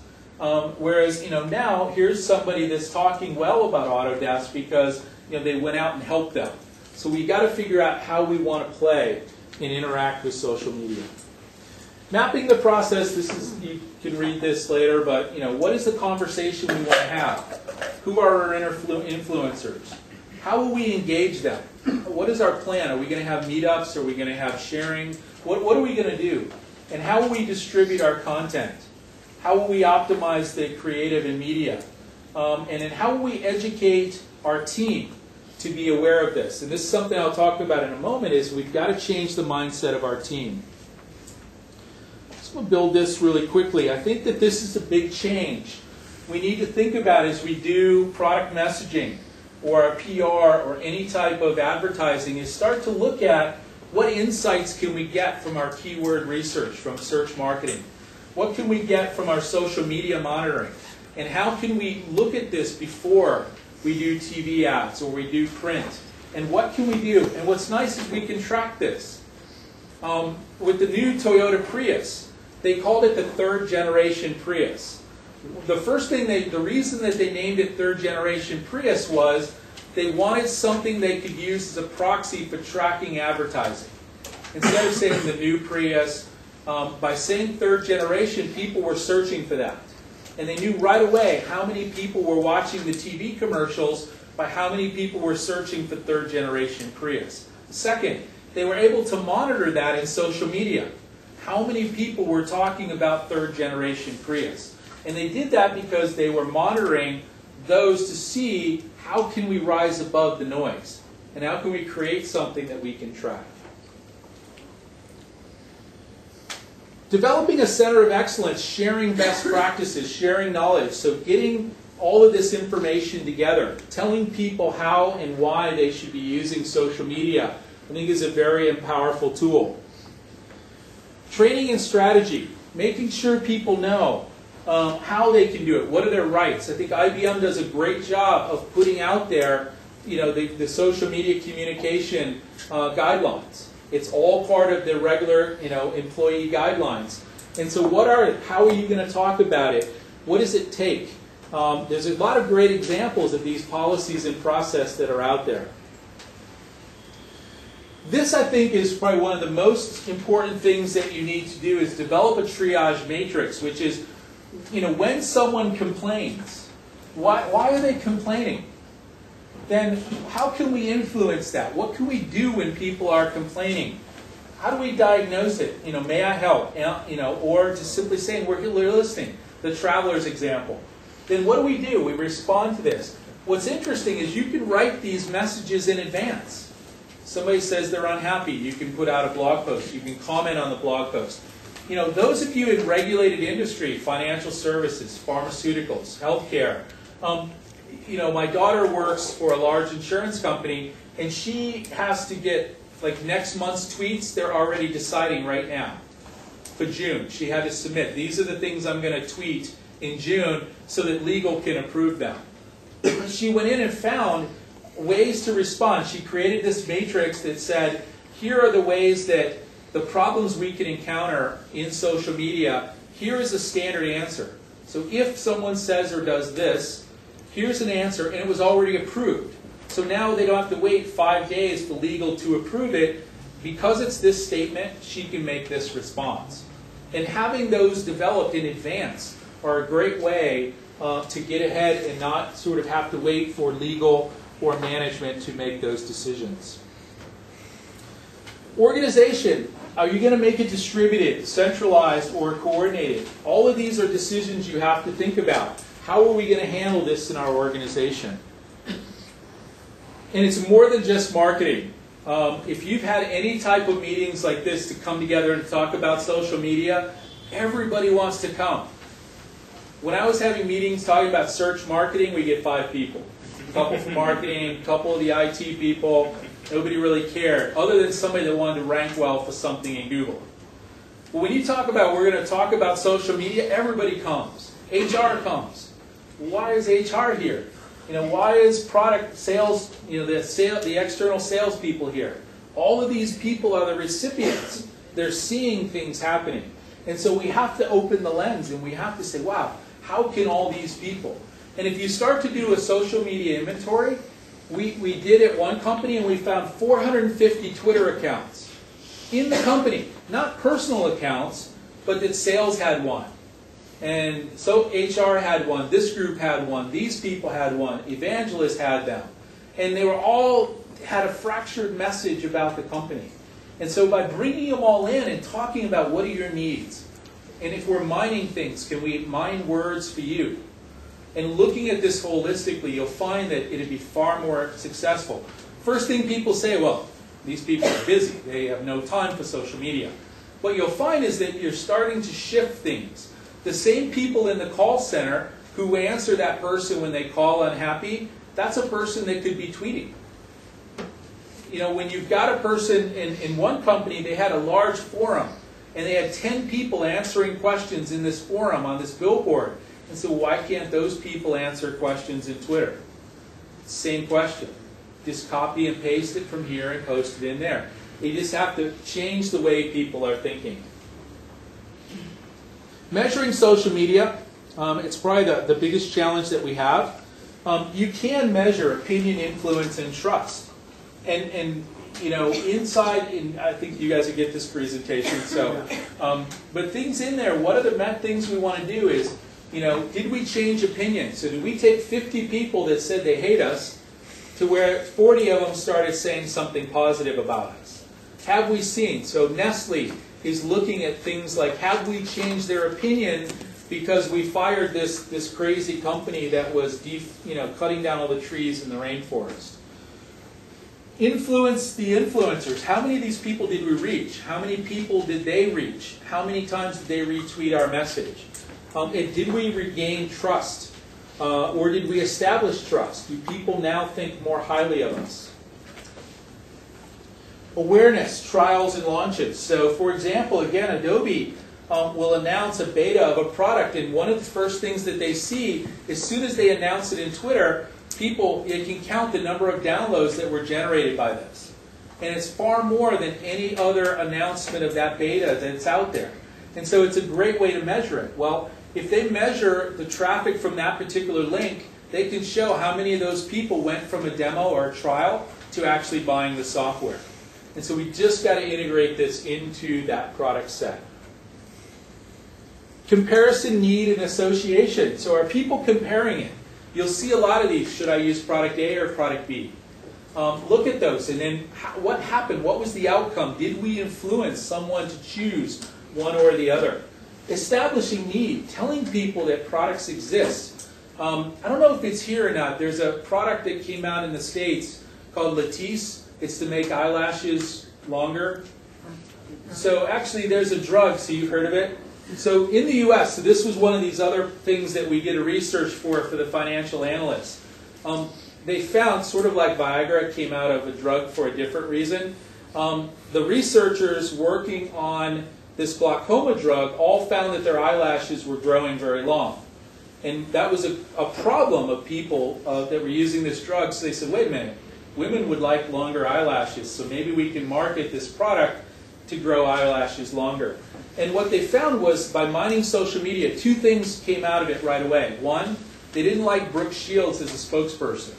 Whereas, now here's somebody that's talking well about Autodesk because they went out and helped them. So we got to figure out how we want to play and interact with social media. Mapping the process. You can read this later, but what is the conversation we want to have? Who are our influencers? How will we engage them? What is our plan? Are we going to have meetups? Are we going to have sharing? What are we going to do? And how will we distribute our content? How will we optimize the creative and media? And then how will we educate our team to be aware of this? And this is something I'll talk about in a moment, is we've got to change the mindset of our team. So we'll build this really quickly. I think that this is a big change we need to think about as we do product messaging or a PR or any type of advertising, is start to look at what insights can we get from our keyword research, from search marketing. What can we get from our social media monitoring? And how can we look at this before we do TV ads or we do print? And what can we do? And what's nice is we can track this. With the new Toyota Prius, they called it the third generation Prius. The reason that they named it third generation Prius was they wanted something they could use as a proxy for tracking advertising. Instead of saying the new Prius, by saying third generation, people were searching for that. And they knew right away how many people were watching the TV commercials by how many people were searching for third generation Prius. Second, they were able to monitor that in social media. How many people were talking about third generation Prius? And they did that because they were monitoring those to see how can we rise above the noise and how can we create something that we can track. Developing a center of excellence, sharing best practices, sharing knowledge. So getting all of this information together, telling people how and why they should be using social media, I think is a very powerful tool. Training and strategy, making sure people know how they can do it. What are their rights? I think IBM does a great job of putting out there, the social media communication guidelines. It's all part of the regular, employee guidelines. And so, how are you going to talk about it? What does it take? There's a lot of great examples of these policies and process that are out there. This, I think, is probably one of the most important things that you need to do, is develop a triage matrix, which is, when someone complains, why are they complaining? Then how can we influence that? What can we do when people are complaining? How do we diagnose it? May I help? Or just simply saying, we're listening. The traveler's example. Then what do? We respond to this. What's interesting is you can write these messages in advance. Somebody says they're unhappy, you can put out a blog post. You can comment on the blog post. Those of you in regulated industry, financial services, pharmaceuticals, healthcare, my daughter works for a large insurance company, and she has to get, next month's tweets, they're already deciding right now. For June, she had to submit. These are the things I'm going to tweet in June so that legal can approve them. She went in and found ways to respond. She created this matrix that said, here are the ways that the problems we can encounter in social media, here is a standard answer. So if someone says or does this, here's an answer, and it was already approved. So now they don't have to wait 5 days for legal to approve it. Because it's this statement, she can make this response. And having those developed in advance are a great way to get ahead and not sort of have to wait for legal or management to make those decisions. Organization. Are you going to make it distributed, centralized, or coordinated? All of these are decisions you have to think about. How are we going to handle this in our organization? And it's more than just marketing. If you've had any type of meetings like this to come together and talk about social media, everybody wants to come. When I was having meetings talking about search marketing, we get 5 people. A couple from marketing, a couple of the IT people. Nobody really cared, other than somebody that wanted to rank well for something in Google. But when you talk about, we're going to talk about social media, everybody comes. HR comes. Why is HR here? Why is product sales, the external salespeople here? All of these people are the recipients. They're seeing things happening. And so we have to open the lens and we have to say, wow, how can all these people? And if you start to do a social media inventory, we did at one company and we found 450 Twitter accounts in the company. Not personal accounts, but that sales had one. And so HR had one, this group had one, these people had one, evangelists had them. And they were all had a fractured message about the company. And so by bringing them all in and talking about what are your needs, and if we're mining things, can we mine words for you? And looking at this holistically, you'll find that it'd be far more successful. First thing people say, well, these people are busy. They have no time for social media. What you'll find is that you're starting to shift things. The same people in the call center who answer that person when they call unhappy, that's a person that could be tweeting. When you've got a person in one company, they had a large forum, and they had 10 people answering questions in this forum on this billboard. And so why can't those people answer questions in Twitter? Same question. Just copy and paste it from here and post it in there. You just have to change the way people are thinking. Measuring social media, it's probably the biggest challenge that we have. You can measure opinion, influence, and trust. And inside, I think you guys will get this presentation. So, but things in there, what are the things we want to do is, did we change opinion? So did we take 50 people that said they hate us to where 40 of them started saying something positive about us? Have we seen? So Nestle is looking at things like, have we changed their opinion because we fired this crazy company that was cutting down all the trees in the rainforest? Influence the influencers. How many of these people did we reach? How many people did they reach? How many times did they retweet our message? And did we regain trust? Or did we establish trust? Do people now think more highly of us? Awareness, trials, and launches. So, for example, again, Adobe will announce a beta of a product, and one of the first things that they see, as soon as they announce it in Twitter, they can count the number of downloads that were generated by this. And it's far more than any other announcement of that beta that's out there. And so it's a great way to measure it. Well, if they measure the traffic from that particular link, they can show how many of those people went from a demo or a trial to actually buying the software. And so we just got to integrate this into that product set. Comparison, need, and association. So are people comparing it? You'll see a lot of these. Should I use product A or product B? Look at those. And then what happened? What was the outcome? Did we influence someone to choose one or the other? Establishing need. Telling people that products exist. I don't know if it's here or not. There's a product that came out in the States called Latisse. It's to make eyelashes longer. So actually there's a drug. So you've heard of it? So in the U.S., so this was one of these other things that we did a research for the financial analysts. They found, sort of like Viagra, it came out of a drug for a different reason. The researchers working on this glaucoma drug all found that their eyelashes were growing very long. And that was a problem of people that were using this drug. So they said, wait a minute, women would like longer eyelashes, so maybe we can market this product to grow eyelashes longer. And what they found was, by mining social media, two things came out of it right away. One, they didn't like Brooke Shields as a spokesperson.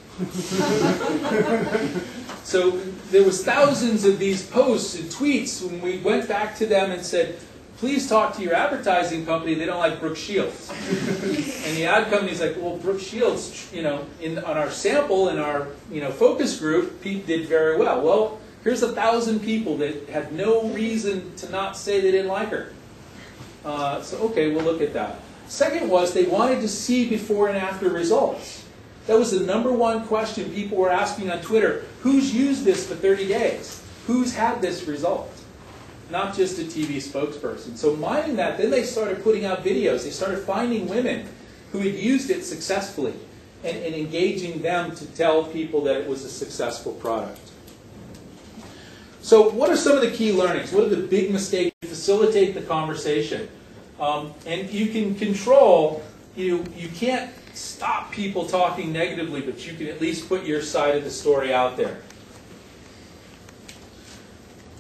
So there was thousands of these posts and tweets when we went back to them and said, please talk to your advertising company, they don't like Brooke Shields. And the ad company's like, well, Brooke Shields, on our sample, in our focus group, Pete did very well. Well, here's 1,000 people that had no reason to not say they didn't like her. So okay, we'll look at that. Second was, they wanted to see before and after results. That was the #1 question people were asking on Twitter. Who's used this for 30 days? Who's had this result? Not just a TV spokesperson. So mining that, then they started putting out videos. They started finding women who had used it successfully and engaging them to tell people that it was a successful product. So what are some of the key learnings? What are the big mistakes to facilitate the conversation? And you can control, you can't stop people talking negatively, but you can at least put your side of the story out there.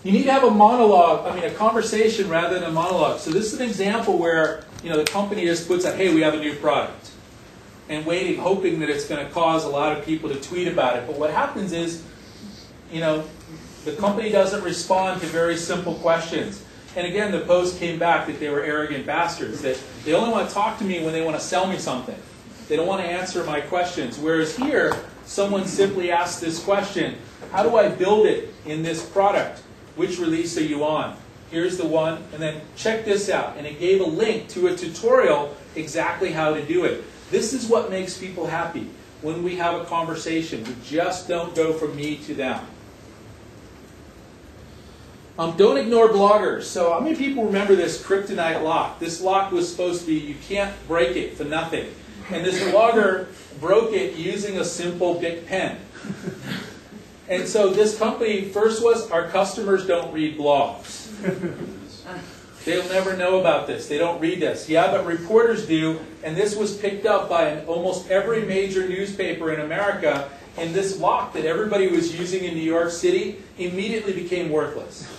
You need to have a monologue, a conversation rather than a monologue. So this is an example where, the company just puts out, hey, we have a new product. And waiting, hoping that it's going to cause a lot of people to tweet about it. But what happens is, the company doesn't respond to very simple questions. And again, the post came back that they were arrogant bastards, that they only want to talk to me when they want to sell me something. They don't want to answer my questions. Whereas here, someone simply asked this question, how do I build it in this product? Which release are you on? Here's the one, and then check this out. And it gave a link to a tutorial exactly how to do it. This is what makes people happy. When we have a conversation, we just don't go from me to them. Don't ignore bloggers. So how many people remember this kryptonite lock? This lock was supposed to be, you can't break it for nothing. And this blogger broke it using a simple Bic pen. And so this company, first was, our customers don't read blogs. They'll never know about this. They don't read this. Yeah, but reporters do. And this was picked up by almost every major newspaper in America. And this lock that everybody was using in New York City immediately became worthless.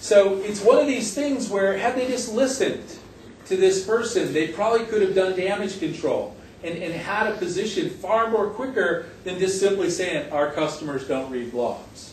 So it's one of these things where, had they just listened to this person, they probably could have done damage control and had a position far more quicker than just simply saying, our customers don't read blogs.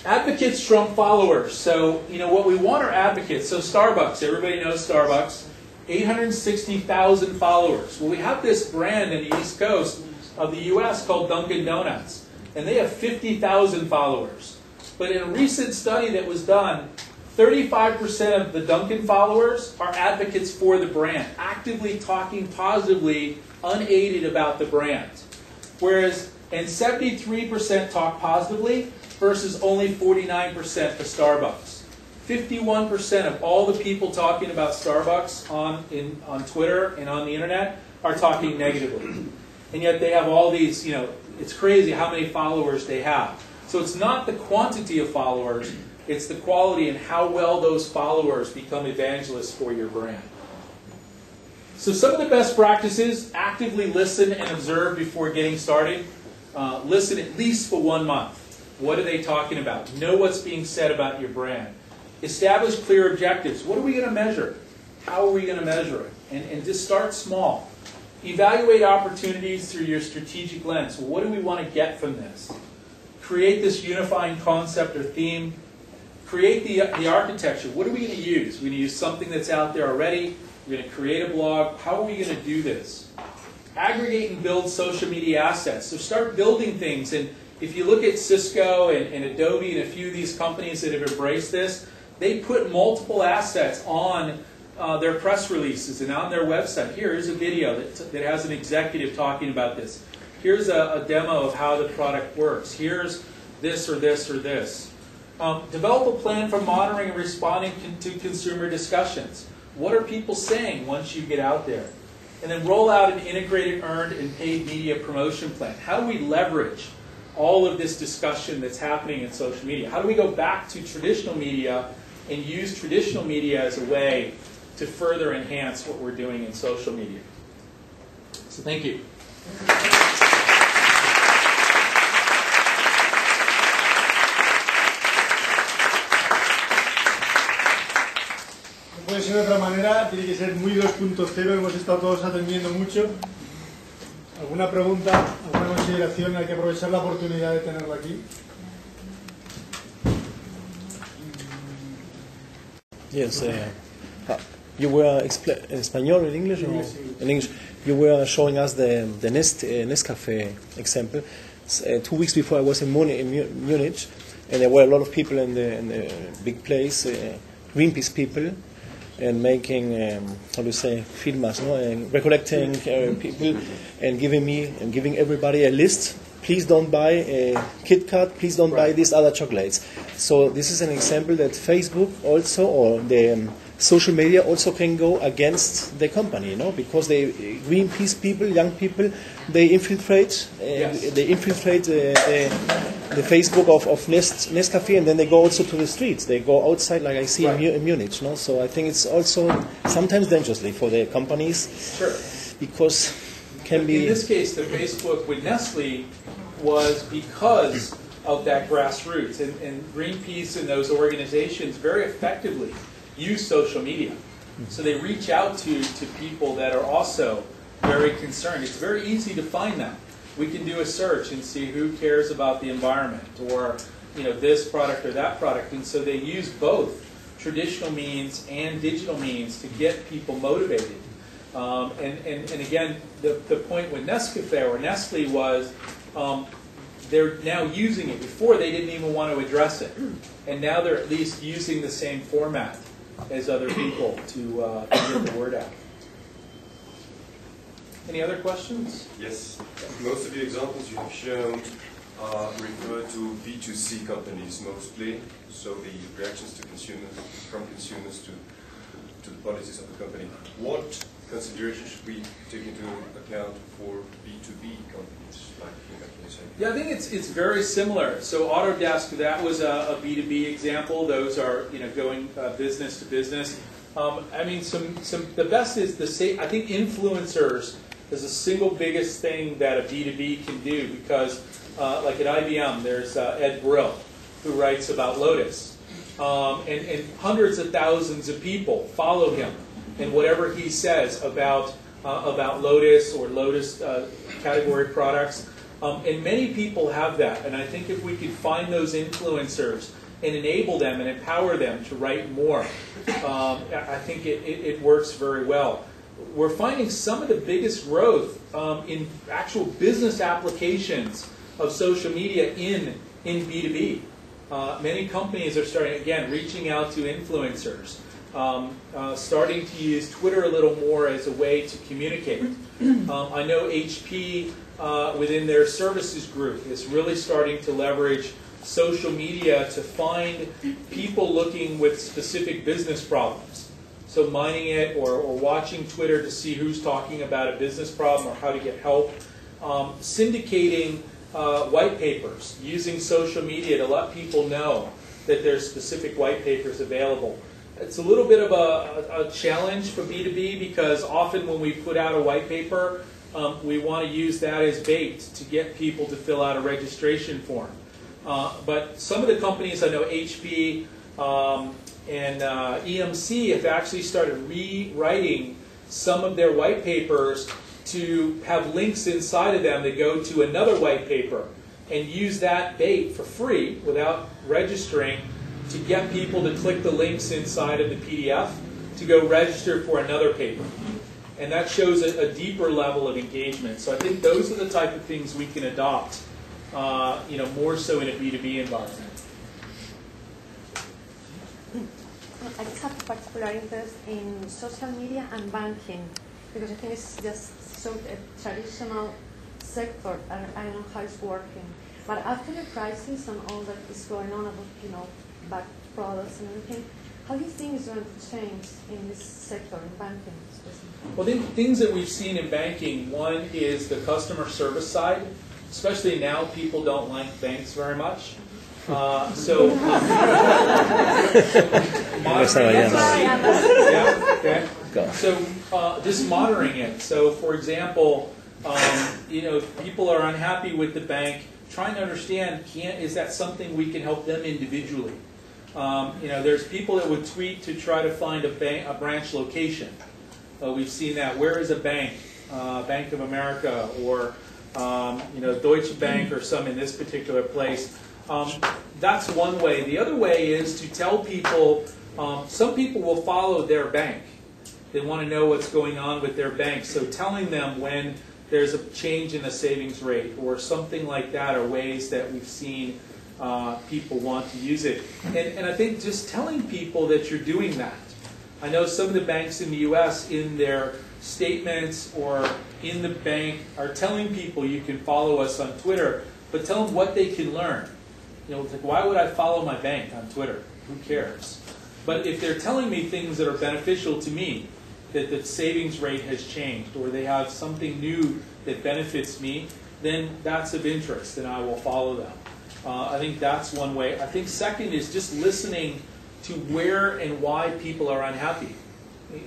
Advocates trump followers. So, what we want are advocates. So Starbucks, everybody knows Starbucks. 860,000 followers. Well, we have this brand in the East Coast of the U.S. called Dunkin' Donuts. And they have 50,000 followers. But in a recent study that was done, 35% of the Dunkin' followers are advocates for the brand, actively talking positively, unaided about the brand. Whereas, and 73% talk positively versus only 49% for Starbucks. 51% of all the people talking about Starbucks on Twitter and on the internet are talking negatively. And yet they have all these, it's crazy how many followers they have. So it's not the quantity of followers, it's the quality and how well those followers become evangelists for your brand. So some of the best practices, actively listen and observe before getting started. Listen at least for 1 month. What are they talking about? Know what's being said about your brand. Establish clear objectives. What are we going to measure? How are we going to measure it? And just start small. Evaluate opportunities through your strategic lens. What do we want to get from this? Create this unifying concept or theme. Create the architecture. What are we going to use? We're going to use something that's out there already. We're going to create a blog. How are we going to do this? Aggregate and build social media assets. So start building things. And if you look at Cisco and Adobe and a few of these companies that have embraced this, they put multiple assets on their press releases and on their website. Here's a video that has an executive talking about this. Here's a demo of how the product works. Here's this or this or this. Develop a plan for monitoring and responding to consumer discussions. What are people saying once you get out there? And then roll out an integrated earned and paid media promotion plan. How do we leverage all of this discussion that's happening in social media? How do we go back to traditional media and use traditional media as a way to further enhance what we're doing in social media? So thank you. No puede ser de otra manera, tiene que ser muy 2.0, hemos estado todos atendiendo mucho. ¿Alguna pregunta, alguna consideración? Hay que aprovechar la oportunidad de tenerlo aquí. Yes, you were in Spanish or in English? Or? In English. You were showing us the Nescafe example. 2 weeks before I was in Munich, and there were a lot of people in the big place, Greenpeace people, and making, how do you say, filmas, no? And recollecting people and giving everybody a list. Please don't buy a Kit Kat, please don't buy these other chocolates. So this is an example that Facebook also, or the social media also can go against the company, you know, because they Greenpeace people, young people, they infiltrate, the Facebook of Nescafe, and then they go also to the streets. They go outside, like I see in Munich, no? So I think it's also sometimes dangerously for the companies, because can be. In this case, the Facebook with Nestle was because of that grassroots, and Greenpeace and those organizations very effectively use social media. So they reach out to people that are also very concerned. It's very easy to find them. We can do a search and see who cares about the environment, or this product or that product. And so they use both traditional means and digital means to get people motivated. And again, the point with Nescafe or Nestle was they're now using it. Before they didn't even want to address it. And now they're at least using the same format as other people to get the word out. Any other questions? Yes. Most of the examples you have shown refer to B2C companies mostly, so the reactions to consumers, from consumers to the policies of the company. What considerations should we take into account for B2B companies, like in that case? Yeah, I think it's very similar. So Autodesk, that was a B2B example. Those are going business to business. I mean, the best is I think influencers is the single biggest thing that a B2B can do, because like at IBM, there's Ed Brill, who writes about Lotus, and hundreds of thousands of people follow him, and whatever he says about Lotus or Lotus category products. And many people have that, and I think if we could find those influencers and enable them and empower them to write more, I think it works very well. We're finding some of the biggest growth in actual business applications of social media in B2B. Many companies are starting, again, reaching out to influencers, starting to use Twitter a little more as a way to communicate. I know HP within their services group is really starting to leverage social media to find people looking with specific business problems. So mining it or watching Twitter to see who's talking about a business problem or how to get help. Syndicating white papers, using social media to let people know that there's specific white papers available. It's a little bit of a challenge for B2B, because often when we put out a white paper, we want to use that as bait to get people to fill out a registration form. But some of the companies, I know HP and EMC, have actually started rewriting some of their white papers to have links inside of them that go to another white paper, and use that bait for free without registering to get people to click the links inside of the PDF to go register for another paper. And that shows a deeper level of engagement. So I think those are the type of things we can adopt, more so in a B2B environment. I just have a particular interest in social media and banking, because I think it's just so a traditional sector. I don't know how it's working. But after the crisis and all that is going on about, back products and everything, how do you think is going to change in this sector, in banking especially? Well, the things that we've seen in banking, one is the customer service side. Especially now, people don't like banks very much. Just monitoring it. So, for example, people are unhappy with the bank, trying to understand, is that something we can help them individually? There's people that would tweet to try to find a branch location. We've seen that. Where is a bank? Bank of America, or Deutsche Bank, or some in this particular place. That's one way. The other way is to tell people, some people will follow their bank. They want to know what's going on with their bank. So telling them when there's a change in the savings rate or something like that are ways that we've seen people want to use it. And I think just telling people that you're doing that. I know some of the banks in the U.S. in their statements or in the bank are telling people you can follow us on Twitter, but tell them what they can learn. it's like, why would I follow my bank on Twitter? Who cares? But if they're telling me things that are beneficial to me, that the savings rate has changed, or they have something new that benefits me, then that's of interest, and I will follow them. I think that's one way. I think second is just listening to where and why people are unhappy.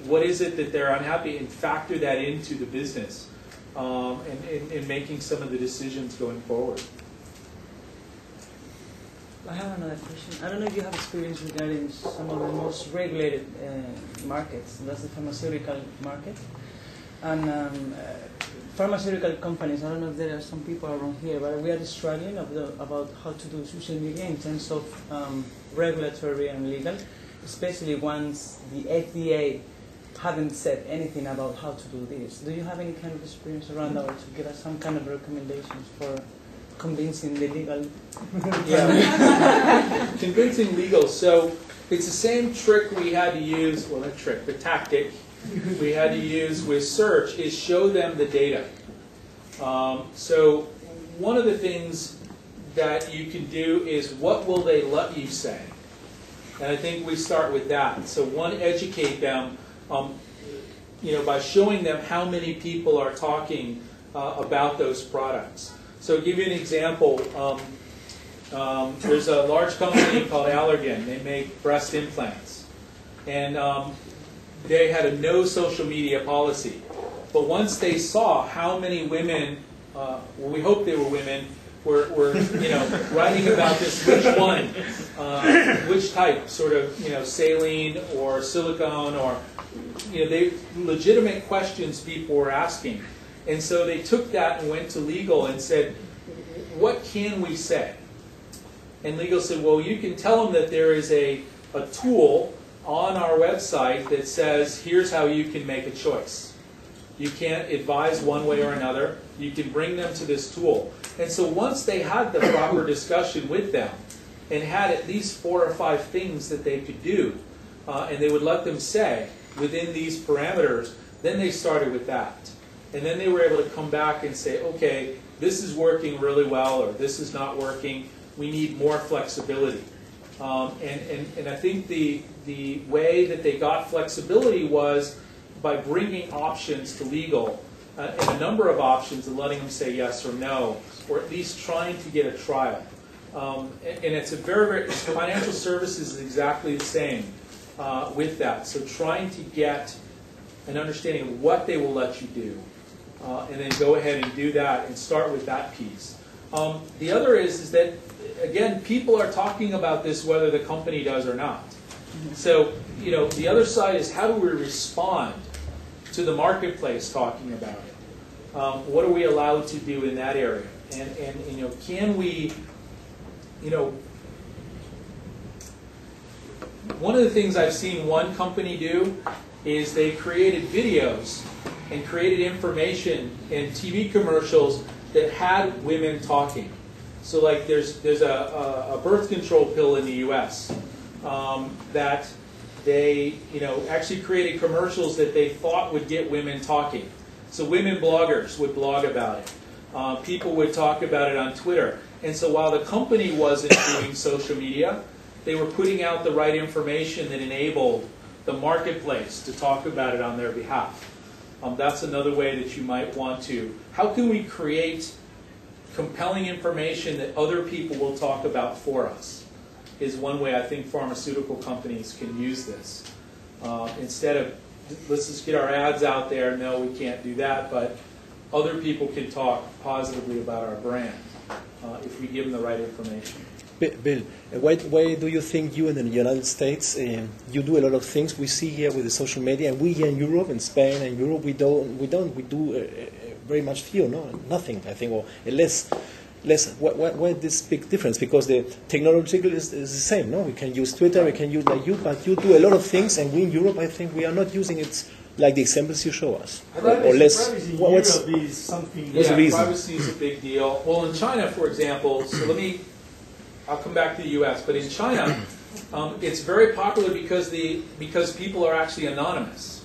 What is it that they're unhappy, and factor that into the business, and making some of the decisions going forward. I have another question. I don't know if you have experience regarding some of the most regulated markets. That's the pharmaceutical market. And pharmaceutical companies, I don't know if there are some people around here, but we are struggling about how to do social media in terms of regulatory and legal, especially once the FDA haven't said anything about how to do this. Do you have any kind of experience around that, or to give us some kind of recommendations for convincing the legal? Yeah. Convincing legal. So it's the same trick we had to use, well, not trick, but tactic we had to use with search is show them the data. So one of the things that you can do is, what will they let you say? And I think we start with that. So one, educate them, by showing them how many people are talking about those products. So to give you an example, there's a large company called Allergan. They make breast implants. And they had a no social media policy. But once they saw how many women, we hope they were women, were writing about this, which one, which type, sort of, saline or silicone, or, they legitimate questions people were asking. And so they took that and went to legal and said, what can we say? And legal said, well, you can tell them that there is a tool on our website that says, here's how you can make a choice. You can't advise one way or another. You can bring them to this tool. And so once they had the proper discussion with them and had at least 4 or 5 things that they could do, and they would let them say within these parameters, then they started with that. And then they were able to come back and say, okay, this is working really well, or this is not working. We need more flexibility. And I think the way that they got flexibility was by bringing options to legal, and a number of options, and letting them say yes or no, or at least trying to get a trial. And it's a very, financial services is exactly the same with that. So trying to get an understanding of what they will let you do, and then go ahead and do that and start with that piece. The other is that, again, people are talking about this whether the company does or not. So, the other side is, how do we respond to the marketplace talking about it? What are we allowed to do in that area? And can we, one of the things I've seen one company do is they created videos and created information in TV commercials that had women talking. So like there's a birth control pill in the U.S. That they actually created commercials that they thought would get women talking. So women bloggers would blog about it. People would talk about it on Twitter. And so while the company wasn't doing social media, they were putting out the right information that enabled the marketplace to talk about it on their behalf. That's another way that you might want to. How can we create compelling information that other people will talk about for us? Is one way I think pharmaceutical companies can use this. Instead of, let's just get our ads out there, no, we can't do that, but other people can talk positively about our brand if we give them the right information. Bill, why do you think you in the United States, you do a lot of things we see here with the social media, and we here in Europe, in Spain and Europe, we do very much few, nothing, I think, or less. Why this big difference? Because the technological is the same, no? We can use Twitter, we can use like you, but you do a lot of things, and we in Europe, I think, we are not using it like the examples you show us, or less. Privacy in Europe is something. What's the reason? Privacy is a big deal. Well, in China, for example, I'll come back to the U.S., but in China, it's very popular because people are actually anonymous.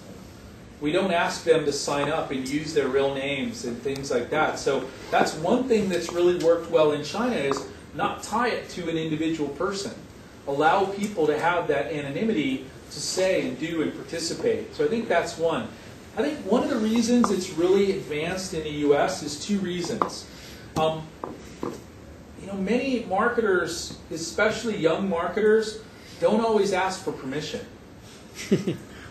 We don't ask them to sign up and use their real names and things like that. So that's one thing that's really worked well in China is not tie it to an individual person. Allow people to have that anonymity to say and do and participate. So I think that's one. I think one of the reasons it's really advanced in the US is two reasons. You know, many marketers, especially young marketers, don't always ask for permission.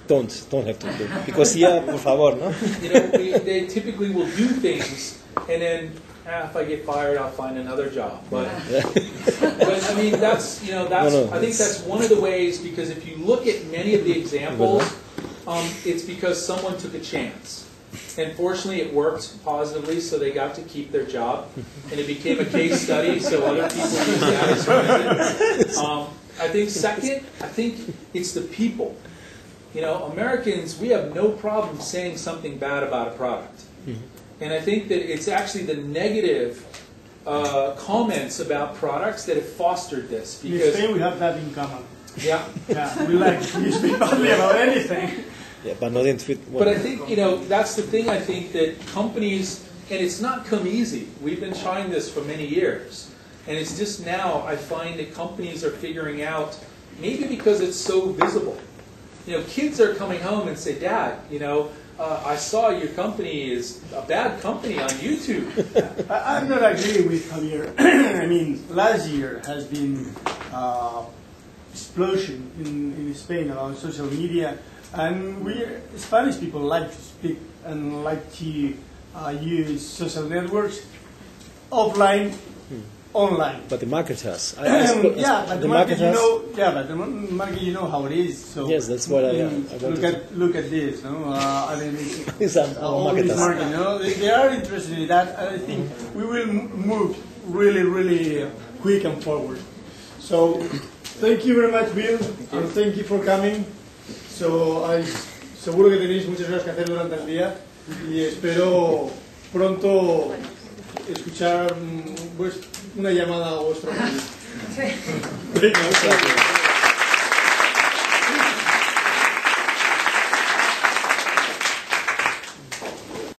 Don't have to do. Because por favor, no? You know, they typically will do things, and then if I get fired, I'll find another job. But I mean, that's I think that's one of the ways, because if you look at many of the examples, it's because someone took a chance. And fortunately, it worked positively, so they got to keep their job, and it became a case study, so other people used that as reason. I think second, I think it's the people. You know, Americans, we have no problem saying something bad about a product. And I think that it's actually the negative comments about products that have fostered this. Because in Spain we have that in common. Yeah. Yeah, we like to speak badly about anything. Yeah, but not in Twitter. But I think, you know, that's the thing. I think that companies, and it's not come easy. We've been trying this for many years. And it's just now I find that companies are figuring out, maybe because it's so visible. You know, kids are coming home and say, Dad, you know, I saw your company is a bad company on YouTube. I'm not agree with Javier. I mean, last year has been explosion in Spain around social media, and Spanish people like to speak and like to use social networks offline, online. But the marketers, but the market, you know how it is. So yes, that's what I wanted look at this. No, I mean, these are our marketers. marketers. You know, they are interested in that, and I think we will move really quick and forward. So, thank you very much, Bill, and thank you for coming. So, seguro que tenéis muchas cosas que hacer durante el día y espero pronto escuchar una llamada a vuestro. Sí. Venga, muchas gracias.